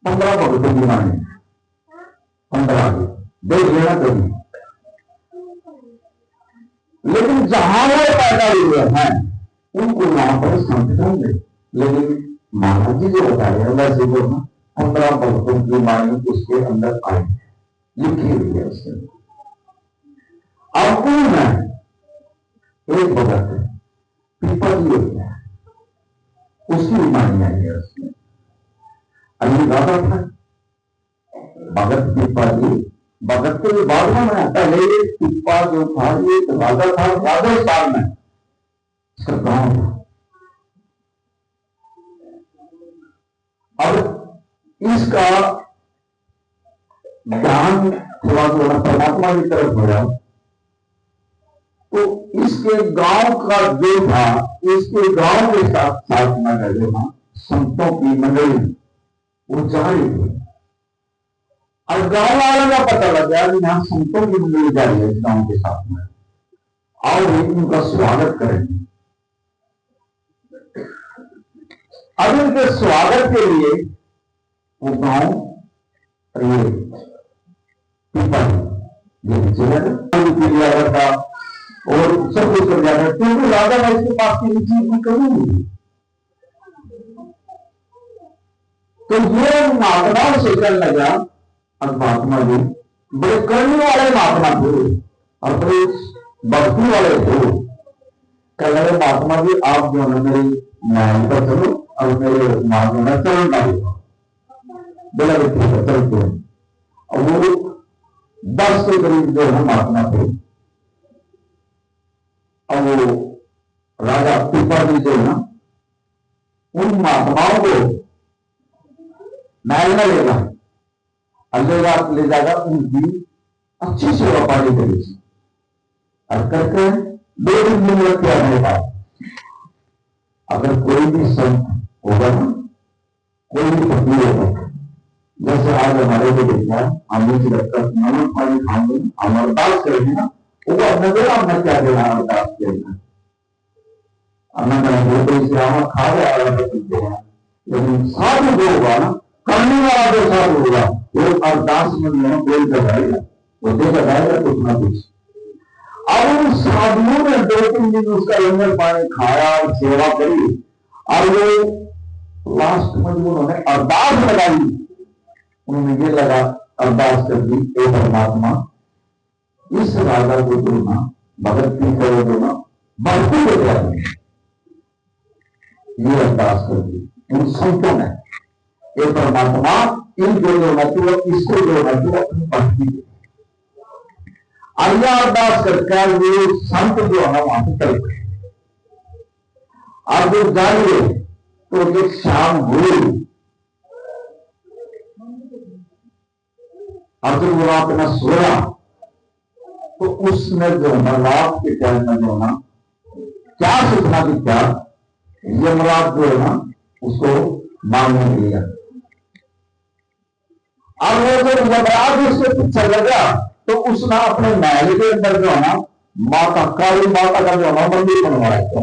15 भक्तों की वाणी, 15 देख लेना कभी। लेकिन जहां वो पैदा हुए हैं उनको वहां पर संत होंगे। लेकिन महाराज जी जो बताए वैसे जो 15 भक्तों की वाणी उसके अंदर आई है, लिखी हुई है उसके अंदर। अब उनमें एक भगत पिपली हो गया, उसकी वाणी आई है उसमें। अभी गाता था भगत पिपली, भगत के बाद में पहले ये पिपा जो था ये राजा था, राजस्थान में इसका गांव था। अब इसका ध्यान थोड़ा थोड़ा परमात्मा की तरफ हो जाओ तो इसके गांव का जो था, इसके गांव के साथ साथ में जो था संतों की मंडली वो जा रही थी। और गांव वालों का पता लग गया कि यहां संतों की मंडली जा रही है इस गांव के साथ में, और उनका स्वागत करेंगे। अब उनके स्वागत के लिए वो गांव था और सब कुछ कर जाता है, क्योंकि राजा ने इसके पास की चीज की कमी नहीं। तो ये महात्मा सोचने लगा, अब महात्मा जी बड़े करने वाले महात्मा थे और बड़े भक्ति वाले थे। कह रहे महात्मा जी आप जो है मेरी न्याय पर चलो और मेरे महात्मा चलना होगा। बोला ठीक है चलते हैं। और वो 10 के करीब जो है महात्मा थे, और वो राजा पिपली जो है ना उन महात्माओं को महल में लेगा, अल्लाह ले जाएगा, उनकी अच्छी सेवा पानी करेगी और करके 2 दिन में रखते आने का। अगर कोई भी संत होगा ना, कोई भी फकीर होगा, जैसे आज हमारे को देखा हम नीचे रखकर नमक पानी खाएंगे, हम अरदास करेंगे ना, वो अपने देना हमने क्या देना अरदास करना, हमने कहेंगे तो इसे हम खा रहे हैं। लेकिन साधु जो होगा ना, करने वाला जो साधु होगा वो अरदास में बोल कर जाएगा, वो देकर जाएगा कुछ ना कुछ। अब उन साधुओं ने 2-3 दिन उसका लंगर पानी खाया और सेवा करी, और वो लास्ट में उन्होंने अरदास लगाई। उन्होंने ये लगा अरदास कर दी, हे परमात्मा इस राजा को देना, भगत की करो देना, भक्ति को देना। ये अरदास कर दी उन संतों ने, हे परमात्मा इनको जो है इसको जो है अपनी भक्ति दे। अल्लाह अरदास करके वो संत जो है वहां से चल गए। अब जब जाइए तो एक शाम हुई, अब जब वो रात में सोया तो उसने जो है रात के टाइम में जो है क्या सूचना दी, क्या यमराज जो है ना उसको मांगने के लिए। अब वो जब यमराज उसके पीछे लगा तो उसने अपने महल के अंदर जो है ना माता काली माता का जो है मंदिर बनवाया था।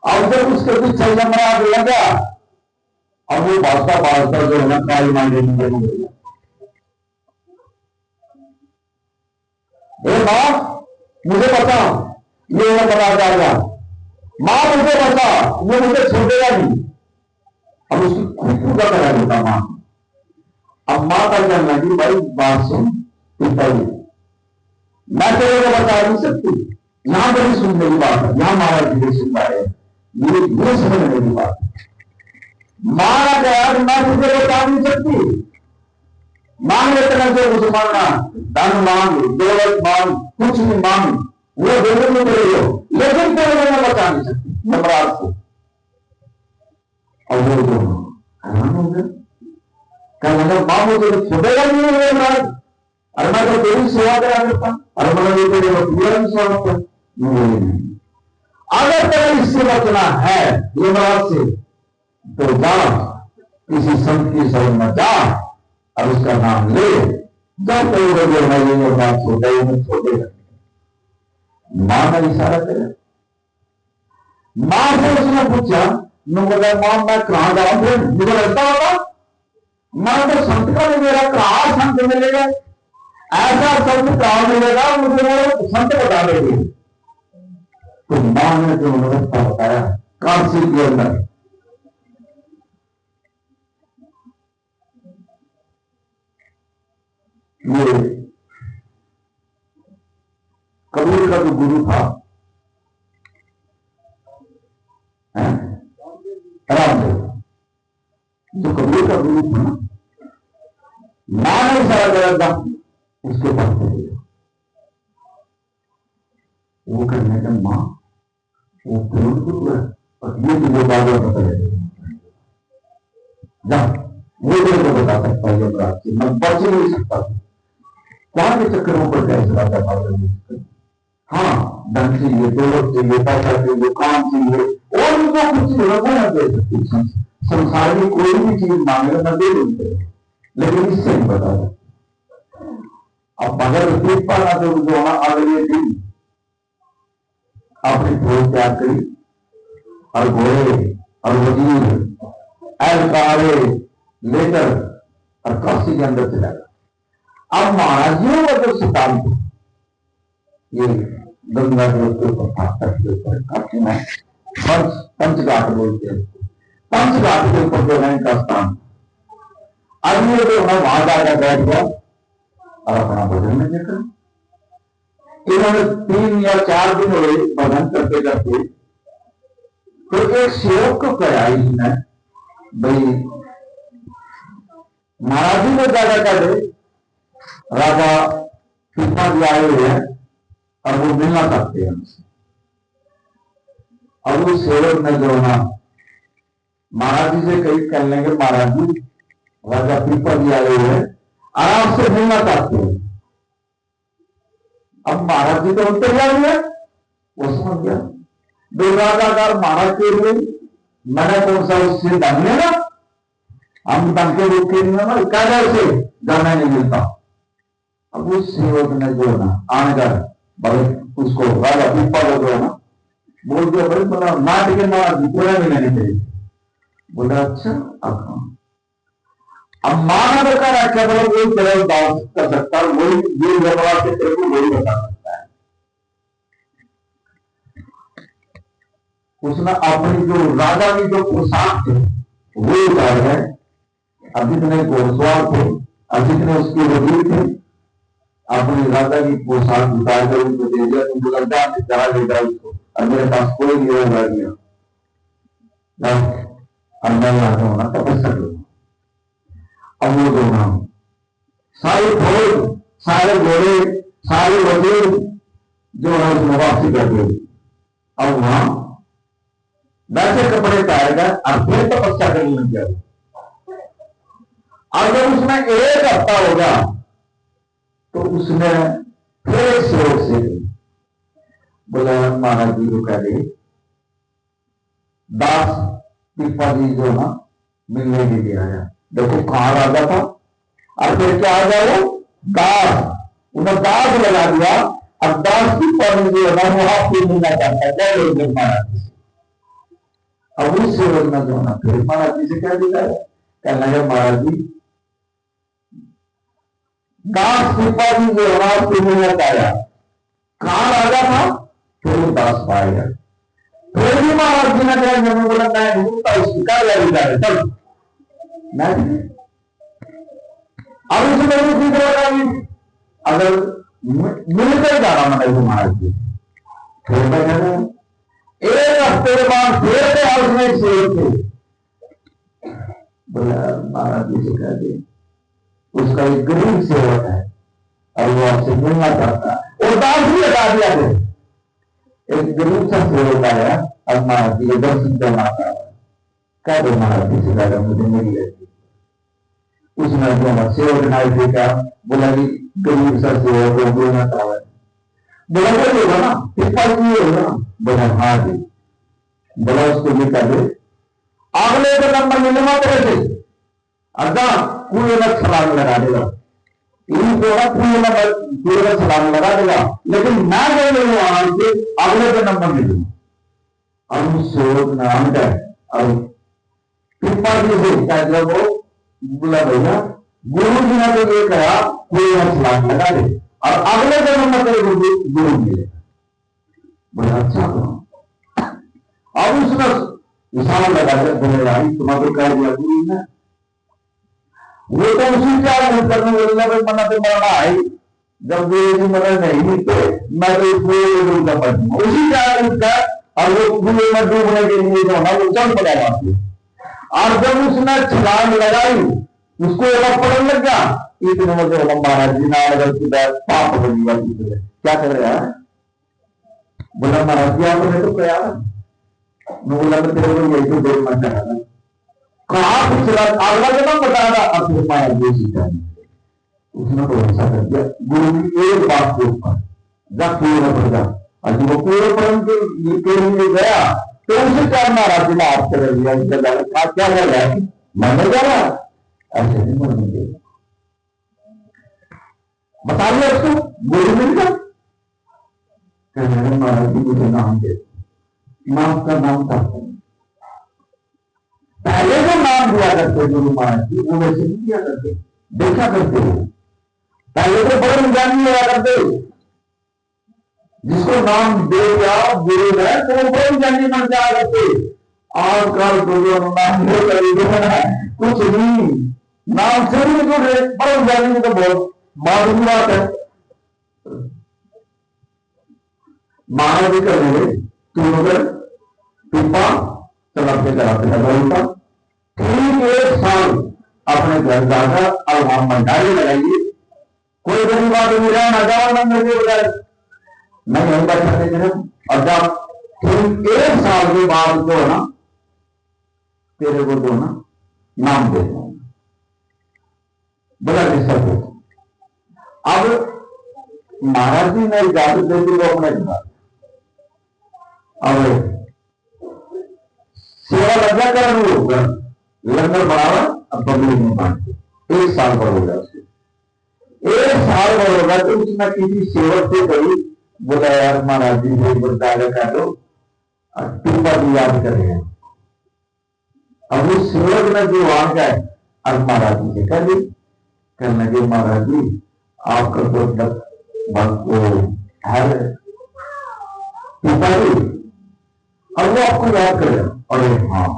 अब जब उसके पीछे यमराज लगा, अब वो भाजपा भाजपा जो है ना काली मांगे बन गया। मां मुझे बता, ये बता जाएगा, मां मुझे बता, ये मुझे छोड़ेगा नहीं। अब उसकी खुशबू का करा देता मां। अब मां का कहना कि भाई बात सुन पिताजी, मैं तेरे को बता नहीं सकती, यहां बड़ी सुनने की बात है, यहां महाराज जी सुन रहे हैं, ये समझने की बात है। मां ने कहा कि मैं तुझे बता नहीं सकती, मांग इतना जो मुसलमाना धन मांग, दौलत मांग, कुछ भी मांग, वो देने में तेरे हो, लेकिन तेरे को मैं बता नहीं सकती यमराज को। और वो हैरान हो गए, कहने मां मुझे छुपेगा नहीं है यमराज, अरे मैं तो तेरी सेवा करा करता, अरे मैंने तेरे वकील सेवा करता। अगर तेरा इससे बचना है यमराज से, तो जा किसी संत की शरण में जा और उसका नाम ले, जब कोई जो है ये बात छोटे में छोटे मां का इशारा करे। मां से उसने पूछा, बोला मां मैं कहां जाऊं, फिर मुझे लगता होगा मां तो संत का नहीं मेरा कहा संत मिलेगा, ऐसा संत कहा मिलेगा मुझे वो संत बता देंगे। तो मां ने जो रास्ता बताया काशी के अंदर, ये कबीर का जो गुरु था रामदेव, जो कबीर का गुरु था ना, मां ने सारा गलत था उसके पास वो करने का मां वो तुरंत गुरु है और ये तुझे बार बार बता जा वो तेरे को बता सकता है यमराज से, मैं बच नहीं सकता कौन के चक्करों पर कैसे राजा पागल। हाँ धन चाहिए, दौलत चाहिए, पैसा चाहिए, काम चाहिए और उनको कुछ नहीं दे सकती। संसार में कोई भी चीज मांगे मैं दे दूंगा, लेकिन इससे नहीं बता सकता। अब अगर देख पाना तो जो अगले दिन अपनी फौज त्याग करी और घोड़े और वजीर एहलकारे लेकर और काशी के अंदर चला गया। अब महाराजियों का जो सिद्धांत ये गंगा जल के ऊपर तट के ऊपर काशी में पंचघाट बोलते हैं, पंचघाट के ऊपर जो है इनका स्थान। अब ये जो है वहां जाकर बैठ गया और अपना भजन में देखा। इन्होंने 3 या 4 दिन हुए भजन करते करते, तो एक सेवक को कहा इसने भाई महाराज जी को ज्यादा कर दे, राजा पिता जी आए हुए हैं और वो मिलना चाहते हैं हमसे। अब उस सेवक ने जो ना महाराज जी से कहीं कह लेंगे, महाराज जी राजा पिता जी आए हुए हैं आराम से मिलना चाहते हैं। अब महाराज जी तो तैयार हुए, वो समझ गया दुर्गाकार महाराज के लिए मैंने कौन सा उससे धन लेना, हम धन के रूप के लिए क्या से जाना नहीं मिलता। अब उस सेवक ने जो ना आनकर भाई उसको राजा पीपा को जो है ना बोल दिया, भाई बोला नाट के महाराज पूरा भी नहीं चाहिए। बोला अच्छा अब माना तो कर रखा बोला वही तरह बात कर सकता है, वही ये जवाब से तेरे को वही बता सकता है। उसने अपनी जो राजा की जो पोशाक थे वो उतार गए, अब जितने घोड़सवार थे अब जितने उसके वजीर थे अपनी राजा की पोशाक उतार कर उनको दे दिया। तुमको लगता है चला लेगा उसको, और मेरे पास कोई नहीं होगा गया और मैं यहाँ होना तपस्या करूंगा। अब वो जो नाम सारे फौज सारे घोड़े सारे वजीर जो है उसमें वापसी कर दी। अब वहां वैसे कपड़े पाएगा और फिर तपस्या करने लग गया। अगर उसमें 1 हफ्ता होगा तो उसने फिर सेवक से बोला महाराज जी को कह दे दास पिपा जी जो ना मिलने के लिए आया। देखो कहां राजा था और फिर क्या आ गया वो दास, उन्हें दास लगा दिया। अब दास पिपा जी जो है ना वो हाथ भी मिलना चाहता है क्या लोग महाराज जी से। अब उस सेवक ने जो ना फिर महाराज जी से क्या दिया, कहने लगे महाराज जी दास पिपा जी जो है ना मिलना चाहा, कहां राजा था फिर वो दास पाएगा। फिर भी महाराज जी ने कहा बोला मैं ढूंढता उसकी कार्य चल नहीं। अब उसमें अगर मिलकर जाना मतलब महाराज जी फिर मैं 1 हफ्ते के बाद फिर से हाउस में सेवक थे। बोला महाराज जी से कह दे उसका एक गरीब सेवक है और वो आपसे मिलना चाहता है। और दास भी हटा दिया थे, एक गरीब सा सेवक आया और महाराज जी को दर्शन करना था। कह दो महाराज जी से ज्यादा मुझे मिल गई। उसने जो सेवक नाई थे क्या बोला कि गरीब सा सेवक को बोलना चाह रहा है। बोला वही होगा ना पिपा जी होगा ना। बोला हाँ जी। बोला उसको ये कह दे अगले तो नंबर मिलवा तेरे से अदा कुएं में छलांग लगा देगा, इन जो है कुएं में छलांग लगा देगा, लेकिन ना गए वहां से अगले के नंबर मिलेगा। अब उससे नाम है अब कृपा जी से जब वो बोला भैया गुरु जी ने तो ये कहा कुएं में छलांग लगा दे और अगले के नंबर तेरे गुरु मिलेगा। बोला अच्छा अब उसने निशान लगाकर बोले भाई तुम्हारे कह दिया गुरु ने, वो तो उसी क्या करने बोलना भाई मना तो मरना है, जब गुरु जी मना नहीं तो मैं तो गुरु का पढ़ूंगा उसी क्या उसका, और वो गुरु में डूबने के लिए जो है वो चल पड़ा जाती है। और जब उसने छलांग लगाई उसको अलग पड़ने लग गया, इतने में जो महाराज जी ना लगा पाप हो गया, क्या कर रहा है बोला महाराज जी आपने तो कहा बोला तो तेरे को यही तो देर मत करा कहा पिछला अगला जन्म बता रहा अब फिर महाराज जी सीखा उसने भरोसा कर दिया गुरु की एक बात के ऊपर जब पूर्ण पड़ गया और जब वो पूर्ण परम के लिए गया तो उसे क्या महाराज जी ने आप कर दिया क्या कर रहा है मरने जा रहा ऐसे नहीं मरने देगा बता दिया उसको गुरु मिल गया महाराज जी मुझे नाम दे, नाम का नाम था पहले जो नाम दिया करते गुरु महाराज जी वो वैसे नहीं दिया करते, देखा करते हो पहले तो बड़े ज्ञानी लिया करते जिसको नाम दे दिया गुरु है तो वो बड़े ज्ञानी बन जाया करते। आजकल तो जो नाम दे कुछ नहीं नाम से भी जो बड़े ज्ञानी तो बहुत मालूम बात है। महाराज जी कर रहे तुम अगर कृपा चलाते चलाते लगा ठीक एक साल अपने घर जाकर और वहां भंडारे लगाइए, कोई गरीब आदमी रहे ना जाओ ना मेरे बजाय नहीं हम बैठे थे और जब ठीक एक साल के बाद जो है ना तेरे को जो ना नाम दे बोला सब अब महाराज जी ने इजाजत दे दी वो अपने घर अब सेवा लगा कर होगा लंगर बनावा अब पब्लिक में बांटते एक साल पर होगा उसके एक साल पर होगा तो उसने किसी सेवक से कही बोला यार महाराज जी से बता कर दो कृपा जी याद करेगा। अब उस सेवक ने जो आ गए अब महाराज जी से कह दी कहने लगे महाराज जी आपका तो है कृपा जी अब वो आपको याद करेगा। अरे हाँ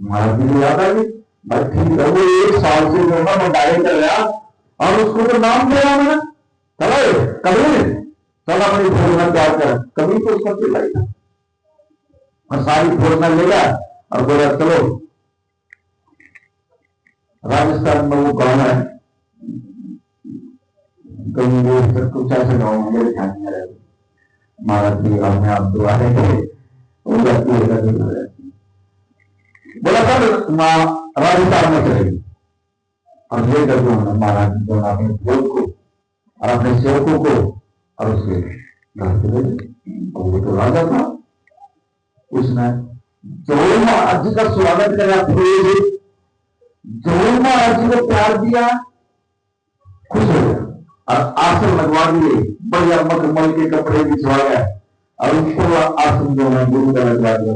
महाराज जी को याद आ गई भाई ठीक है वो एक साल से जो है मैं डायरेक्ट कर रहा और उसको तो नाम दिया मैंने चलो कभी चल अपनी भोजना तैयार कर कभी तो उसका चिल्लाएगा और सारी भोजना लेगा और बोला चलो राजस्थान में वो गाँव है कहीं वो कुछ ऐसे गाँव मेरे ध्यान में रहे महाराज जी गाँव में आप दोबारा गए बोला सर राजस्थान में चलेगी और ये कर दो महाराज जो अपने भोज को और अपने सेवकों को और उसके घर से भेजे और वो तो राजा था उसने जो महाराज जी का स्वागत करा जो महाराज जी को प्यार दिया खुश हो गया और आसन लगवा दिए बढ़िया मखमल के कपड़े बिछवा गया और उसको आसन जो है गुरु का लगवा दिया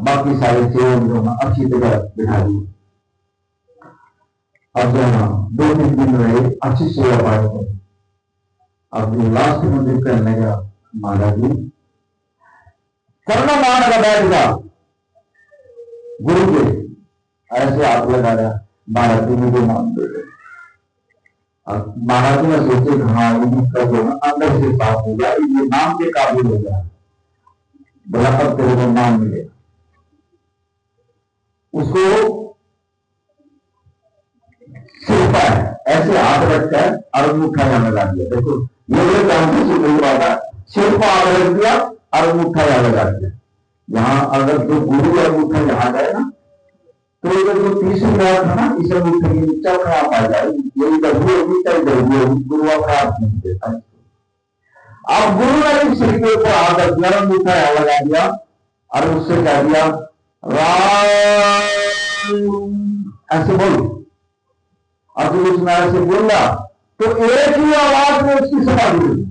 बाकी सारे सेवन जो है अच्छी तरह बिठा दिए। अब जो है 2-3 दिन रहे अच्छी सेवा पाए अब लास्ट मंदिर करने का महाराज जी करना मान का बैठ गया गुरु के ऐसे हाथ लगा रहा महाराज जी मुझे नाम दे दे महाराज जी ने सोचे हाँ इसका जो अंदर से साफ हो गया ये नाम के काबिल हो गया बोला अब तेरे को नाम मिलेगा। उसको सिर पर ऐसे हाथ रखकर और अंगूठा यहाँ लगा दिया। देखो ये काम से शुरू हुआ था सिर पर हाथ रख दिया और अंगूठा यहाँ लगा दिया। यहाँ अगर जो गुरु का अंगूठा यहाँ गए ना तो इधर जो तीसरी बात है ना इस अंगूठे के नीचे खराब आ जाए यही गलती होगी चाहे गलती होगी गुरु खराब नहीं देता। अब गुरु ने सिर के ऊपर हाथ रख दिया अंगूठा यहाँ लगा दिया और उससे कह दिया राम ऐसे बोलो। अब जब उसने ऐसे बोला तो एक ही आवाज में उसकी समाधि हुई।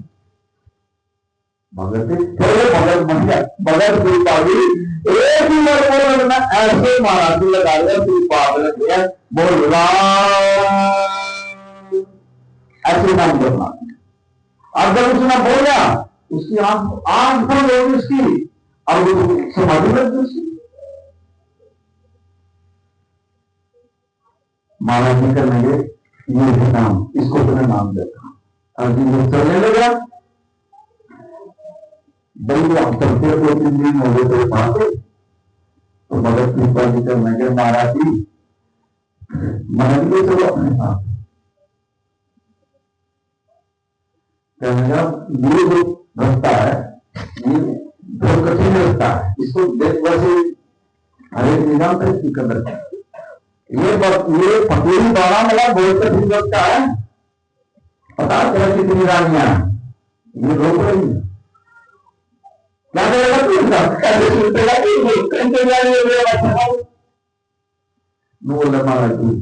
भगत भगत बन गया, भगत कृपाली एक ही बार बोला ना, ऐसे महाराज लगा दिया, कृपा लग गया, बोल राम ऐसे नाम करना। अब जब उसने बोला उसकी आंख बंद हो गई उसकी, अब समाधि लग गई उसकी। महाराज जी करने लगे ये है नाम, इसको अपने नाम देखा। अब जी चलने लगा, भाई आप चलते 2-3 दिन हो गए तो वहां पे, तो भगत कृपा जी करने लगे महाराज जी मान लिए चलो अपने साथ। कहने लगा ये जो रास्ता है ये बहुत कठिन रास्ता है, इसको देख वैसे हर एक निजाम पर इसकी कदर है। ये फकीरी दौरा मिला बहुत कठिन रास्ता है, पता चला कितनी रानियां ये रोक रही है, क्या करेगा बोला महाराज जी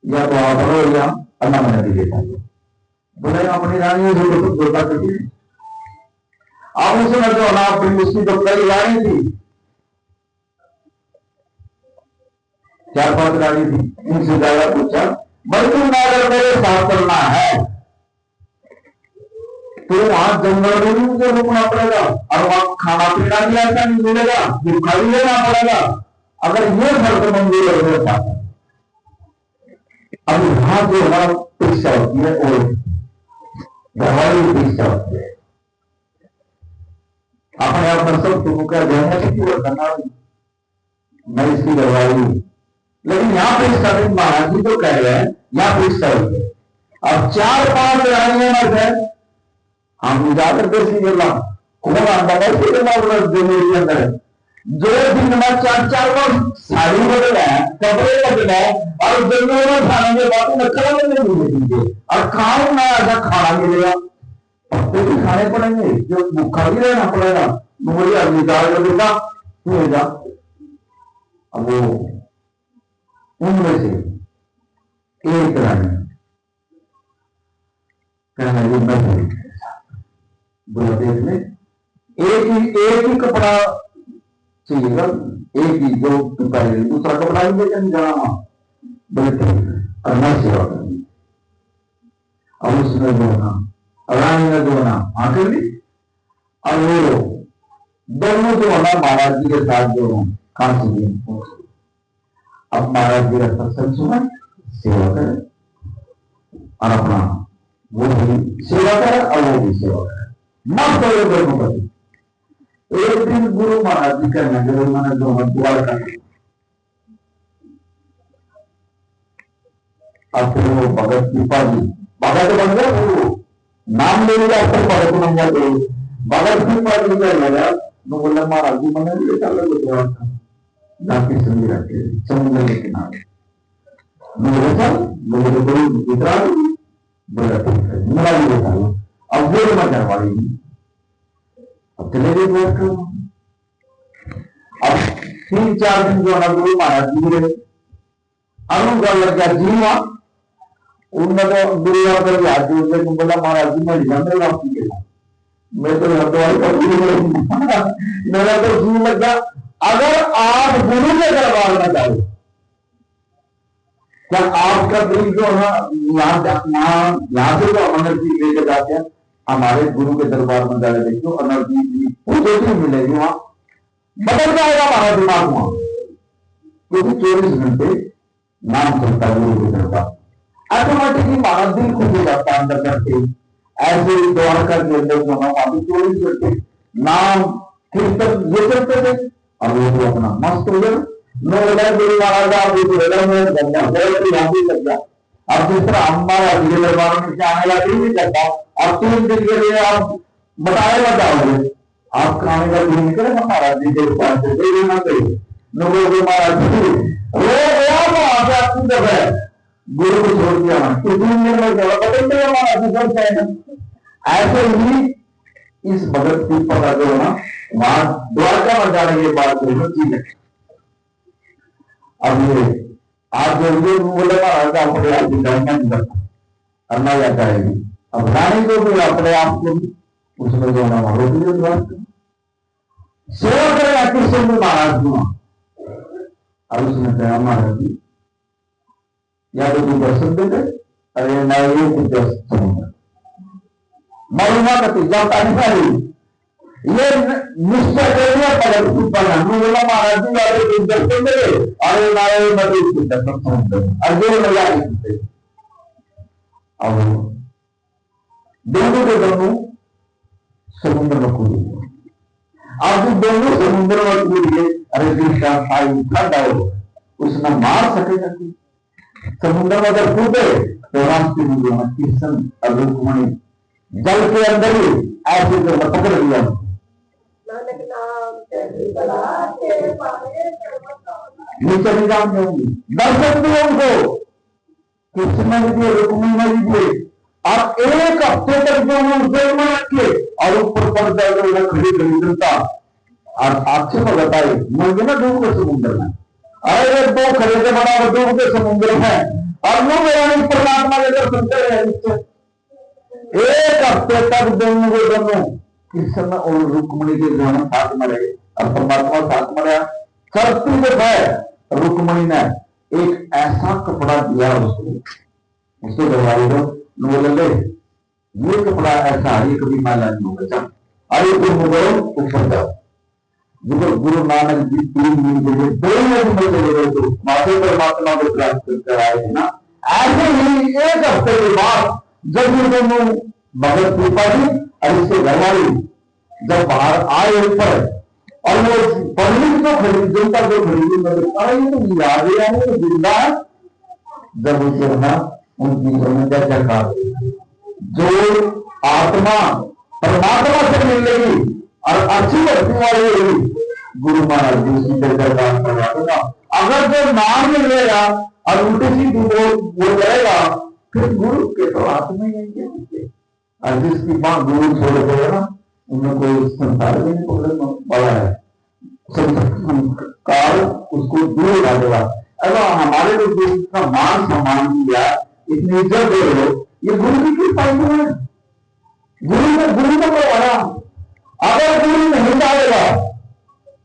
या तो आप हो या अल्लाह मैंने भी देखा। बोले अपनी रानी से तो कुछ बोलता कभी आप उसने जो ना अपनी उसकी तो कई रानी थी, 4-5 रानी थी, उनसे ज्यादा पूछा भाई तुम अगर मेरे साथ चलना है तो वहां जंगल में भी मुझे रुकना पड़ेगा और वहां खाना पीना भी ऐसा नहीं मिलेगा, भूखा भी लेना पड़ेगा। अगर ये शर्त मंजूर है मेरे साथ, अब यहां जो हमारा परीक्षा होती है और घरवाली परीक्षा होती है, अपने आप में सब तुम क्या कहना कि पूरा करना मैं इसकी घरवाली, लेकिन यहाँ परीक्षा नहीं, महाराज जी तो कह रहे हैं यहाँ परीक्षा होती है। अब 4-5 रानियां मर गए, हम जाकर देसी बोला कौन आता है जमीन के अंदर, जो दिन में 4-4 बार साड़ी बदल है, कपड़े बदल है, और जंगलों में खाने के बाद नकल नहीं मिलेंगे और खाओ ना ऐसा खाना मिलेगा, पत्ते भी खाने पड़ेंगे, जो भूखा भी रहना पड़ेगा। बोलिए अब निकाल देगा तू जा। अब वो उनमें से एक रानी कहना जी मैं बोला देख ले एक ही कपड़ा चाहिएगा, एक ही जो पहले दूसरा कपड़ा भी लेकर नहीं जाना वहां, बोले ठीक है और मैं सेवा करनी। अब उसने जो ना रानी ने जो ना आकर ली और वो दोनों जो ना महाराज जी के साथ जो कांसी जी, अब महाराज जी का सत्संग सुना, सेवा करे और अपना वो भी सेवा करे और वो भी सेवा करे, मत करो दोनों पति। एक दिन गुरु महाराज जी कहने लगे मैंने जो द्वार का, अब फिर वो भगत कृपा जी भगत बन गया, वो नाम ले लिया फिर भगत बन गया, तो भगत कृपा जी कहने लगा तो बोला महाराज जी मैंने ले चल द्वार का जाके संधि रखे समुद्र के किनारे, मुझे चल मुझे कोई इतरा बोला ठीक है मेरा भी बता लो। अब वो मैं करवाई अब चले गए द्वार का। अब 3-4 दिन जो है गुरु महाराज जी रहे, अरुण लग गया जीवा, उनने तो गुरुवार का भी हाथ जोड़ के बोला महाराज जी मैं जंगल वापसी गया, मैं तो हरिद्वार का गुरु मेरा तो जी लग गया। अगर आप गुरु के दरबार में जाओ, क्या आपका दिल जो है यहाँ से जो एनर्जी लेके जाते हैं, हमारे गुरु के दरबार में जाकर देखो एनर्जी पॉजिटिव मिलेगी, वहां बदल जाएगा हमारा दिमाग वहां, क्योंकि 24 घंटे नाम चलता है गुरु के दरबार, ऑटोमेटिकली हमारा दिल खुल हो जाता है अंदर करके। ऐसे द्वारका के अंदर जो है वहां 24 घंटे नाम कीर्तन ये करते थे, अब वो तो अपना मस्त हो गया। गुरु महाराज आप गया, अब जिस तरह हमारा धीरे दरबार में आने लगे नहीं करता, अब 3 दिन के लिए आप बताएगा जाओगे, आपका आने का दिन निकलेगा महाराज जी के पास से दे देना चाहिए महाराज जी वो गया वहां से आपकी जब है गुरु को छोड़ दिया कि 3 दिन में बदलते महाराज जी सब चाहेगा। ऐसे ही इस भगत की पता जो है ना वहां द्वारका में जाने के बाद जी अब ये आज जो ये बोले अपने आप की गणना नहीं करता, करना जाता है। अब रानी को भी अपने आप को उसमें जो ना रोक लिया सेवा करेगा कृष्ण जी महाराज को। अब उसने कहा महाराज जी या तो तू दर्शन दे दे, अरे ना ये कुछ दर्शन मालूमा का तू जाता नहीं ये निश्चय कर लिया पकड़ तू पढ़ा बोला महाराज जी या तो दर्शन दे दे, अरे ना ये मैं तो दर्शन समझ अरे लगा नहीं। अब दोनों के दोनों समुद्र में कूद गए। अब दोनों समुद्र में कूद गए, अरे कृष्णा साई ठंडा हो उसने मार सकेगा कोई? समुद्र में अगर कूदे तो रास्ते में कृष्ण और रुक्मणी जल के अंदर ही ऐसे जो पकड़ लिया। नीचे नहीं जान देंगे, दर्शक भी उनको कृष्ण जी रुक्मणी जी और एक हफ्ते तक जो जेल में रखे और ऊपर पर जाकर खड़ी दरिद्रता और आक्षेप बताए मंगे ना डूब के समुद्र में। अरे दो खड़े से बड़ा डूब के समुद्र में और वो मेरा परमात्मा के दर्शन करे। एक हफ्ते तक दोनों के दोनों कृष्ण और रुक्मणी के दोनों साथ में रहे और परमात्मा साथ में रहा। करती जो है रुक्मणी ने एक ऐसा कपड़ा दिया उसको दवाई दो, बोले ये कपड़ा ऐसा ये कभी माला नहीं होगा, चल अरे तुम बोलो ऊपर जाओ। जब गुरु नानक जी 3 दिन के लिए 2 मिनट में चले गए तो माथे परमात्मा को प्राप्त कर आए थे ना। ऐसे ही एक हफ्ते के बाद जब ये दोनों भगत कृपा जी और इसके घरवाली जब बाहर आए ऊपर और वो पब्लिक जो खरीद जनता जो खरीदी तो याद है जिंदा है। जब उसे ना उनकी चर्चा जो आत्मा परमात्मा से मिलेगी और अच्छी भक्ति वाली होगी गुरु महाराज जी उसकी चर्चा करवा देगा। अगर जो नाम मिलेगा और उल्टी सीधी वो करेगा फिर गुरु के तो आत्मा ही नहीं। और जिसकी मां गुरु छोड़ देगा ना उन्हें कोई संसार भी नहीं पकड़ने वाला है, संस्कार उसको दूर ला देगा। अगर हमारे को जिसका मान सम्मान दिया इतनी इज्जत दे रहे हो ये गुरु की कृपा है। गुरु को बढ़ा अगर गुरु नहीं डालेगा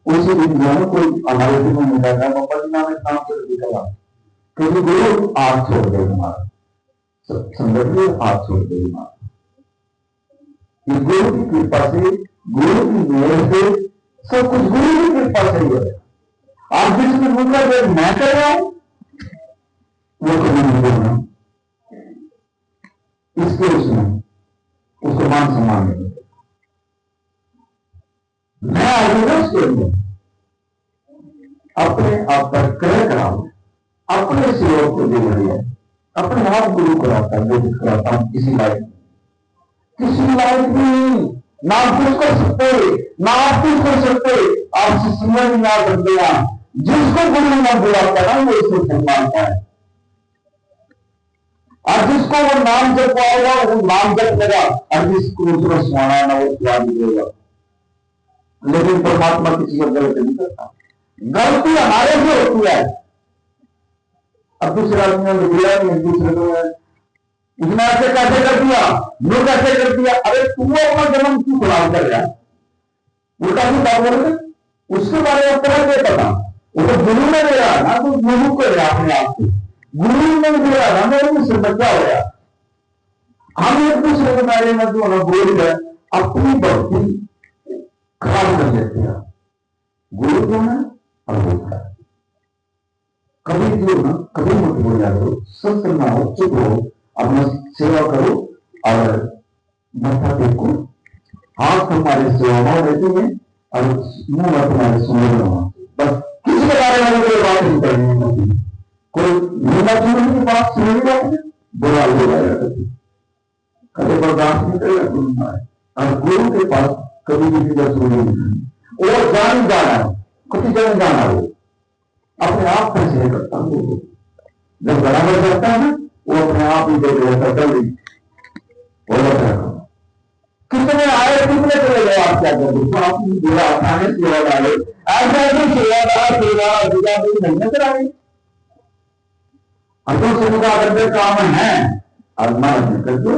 उसी दिन कोई हमारे दिन में जाएगा पापा जी नाम काम कर दिखेगा क्योंकि गुरु आप छोड़ दे हमारा संगत में आप छोड़ दे हमारा। गुरु की कृपा से गुरु की मेहर से सब कुछ गुरु की कृपा से ही है। आप जिसमें मुद्रा जो मैं कर रहा हूं वो कभी नहीं बोलना इसके उसमें उसको मान सम्मान नहीं मैं आगे उसके अंदर अपने आप पर क्रय कराऊ अपने सेवक को दे रही है अपने आप गुरु कराता है जो कराता हूं किसी लायक नहीं ना आप कुछ कर सकते ना आप कुछ कर सकते आपसे समझ नहीं आ सकते जिसको गुरु ना बुलाता है वो इसको सम्मान पाए और जिसको वो नाम जप पाएगा वो नाम जप लेगा और जिसको उसको स्मरण ना वो स्वाद देगा। लेकिन परमात्मा किसी को गलत नहीं करता, गलती हमारे से होती है। अब दूसरे आदमी ने दिया नहीं दूसरे को इतना ऐसे कैसे कर दिया वो कैसे कर दिया। अरे तू अपना जन्म क्यों खराब कर रहा है वो काफी बात बोल उसके बारे में पता नहीं पता वो तो गुरु ने दिया ना तो गुरु को दिया अपने आप को गुरु ने दिया ना मेरे मुझसे बच्चा हो गया। हम एक दूसरे के बारे में जो ना बोल रहे अपनी भक्ति खराब कर लेते हैं। गुरु जो है और बोलता है कभी जो ना कभी मत बोला करो सत्य ना हो चुप हो अपना सेवा करो और मत्था टेको हाथ हमारे सेवा में रहती है और मुंह में तुम्हारे सुंदर बस किसी के बारे में कोई बात नहीं करनी होती कोई नीला जीवन की बात सुनी जाती बुरा हो जाएगा कभी बर्दाश्त नहीं करेगा और गुरु के पास कभी किसी का सुनी नहीं और जान जाना कभी जान जाना हो अपने आप फैसले करता हूँ। जब बराबर करता है ना वो अपने आप ही देख लेता जल्दी कितने आए कितने चले गए आप क्या कर दो आप बुरा खाने सेवा डाले ऐसा सेवादार सेवा नहीं नजर आए अतुल से मुझे अगर काम है आत्मा कर दो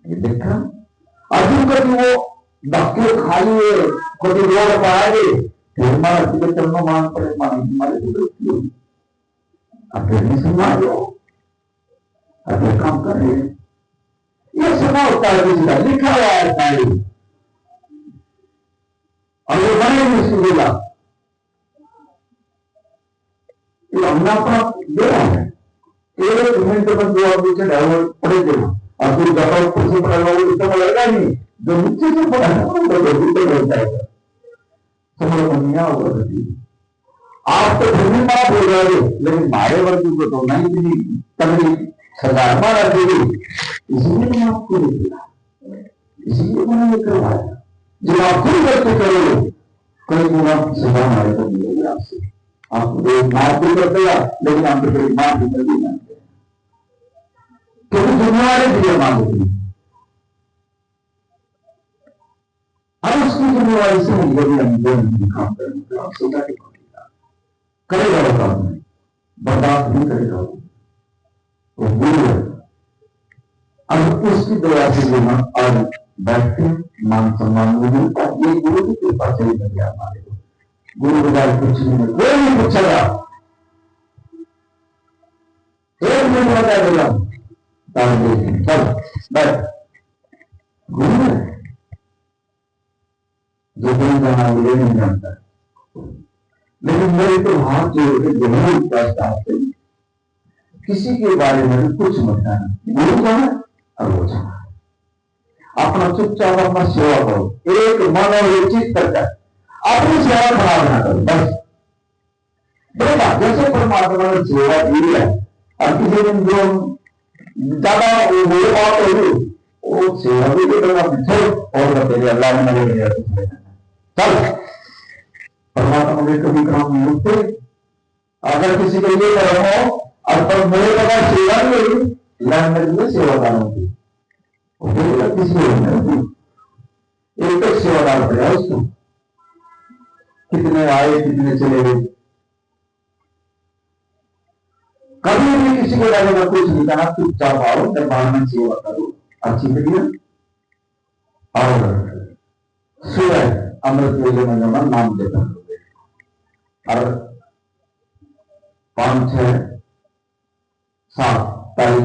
ये देखा अजू कभी वो धक्के खाइए कभी रोड पाएंगे फिर मारा तुझे चलना मान पड़े मारे होगी अब फिर नहीं सुनना लो अगर काम कर रहे ये सुना होता है किसी का लिखा हुआ है शायरी और ये बने भी सुनेगा ये हमने अपना दे रहा है एक मिनट में दो आदमी से ड्राइवर पड़े देना और फिर जब आप कुछ पड़ा हुआ उसको पड़ेगा नहीं जो नीचे से पड़ा है वो तो होता है समझ बनिया होगा आप तो फिर भी बात हो रहे हो लेकिन मारे वर्ग को तो नहीं भी तगड़ी सजा मारा देगी इसलिए मैंने आपको दिया इसलिए मैंने करवाया जब आप खुद गलती करोगे कोई गुना सजा हमारे को मिलेगी आपसे आप माफ भी करते हैं लेकिन आप तो माफ भी कर देना क्योंकि जिम्मेवारी दिए मांगती हम उसकी जिम्मेवारी से यदि हम दो काम करेंगे तो आप सोचा के करेगा वो काम नहीं बर्दाश्त नहीं करेगा वो गुरु है अब उसकी दया से जो हम आज बैठते मान सम्मान मिलता ये गुरु की कृपा से ही मिल हमारे को गुरु बजाय कुछ नहीं कोई नहीं पूछेगा एक मिनट बता देगा चल बैठ गुरु है जो कोई जाना वो ये नहीं जानता लेकिन मेरे तो हाथ जोड़ के जरूर कहता है किसी के बारे में भी कुछ मत कहना गुरु जाना और वो जाना अपना चुपचाप अपना सेवा करो एक मन और एक चीज करता है अपनी सेवा खराब ना करो बस देखा जैसे परमात्मा ने सेवा दी है और किसी दिन जो ज्यादा वो बात होगी वो सेवा भी करना पीछे और तेरे अल्लाह ने मेरे चल परमात्मा के कभी काम नहीं होते अगर किसी के लिए कर्म हो और पर मेरे लगा सेवा नहीं होगी लैंड में सेवादार होगी किसी को एक तक सेवादार पड़ा उसको कितने आए कितने चले गए कभी भी किसी के बारे में कुछ नहीं कहा चुपचाप आओ दरबार में सेवा करो अच्छी तरीके और सुबह अमृत वेले में जमा नाम देता और 5, 6, 7 तारीख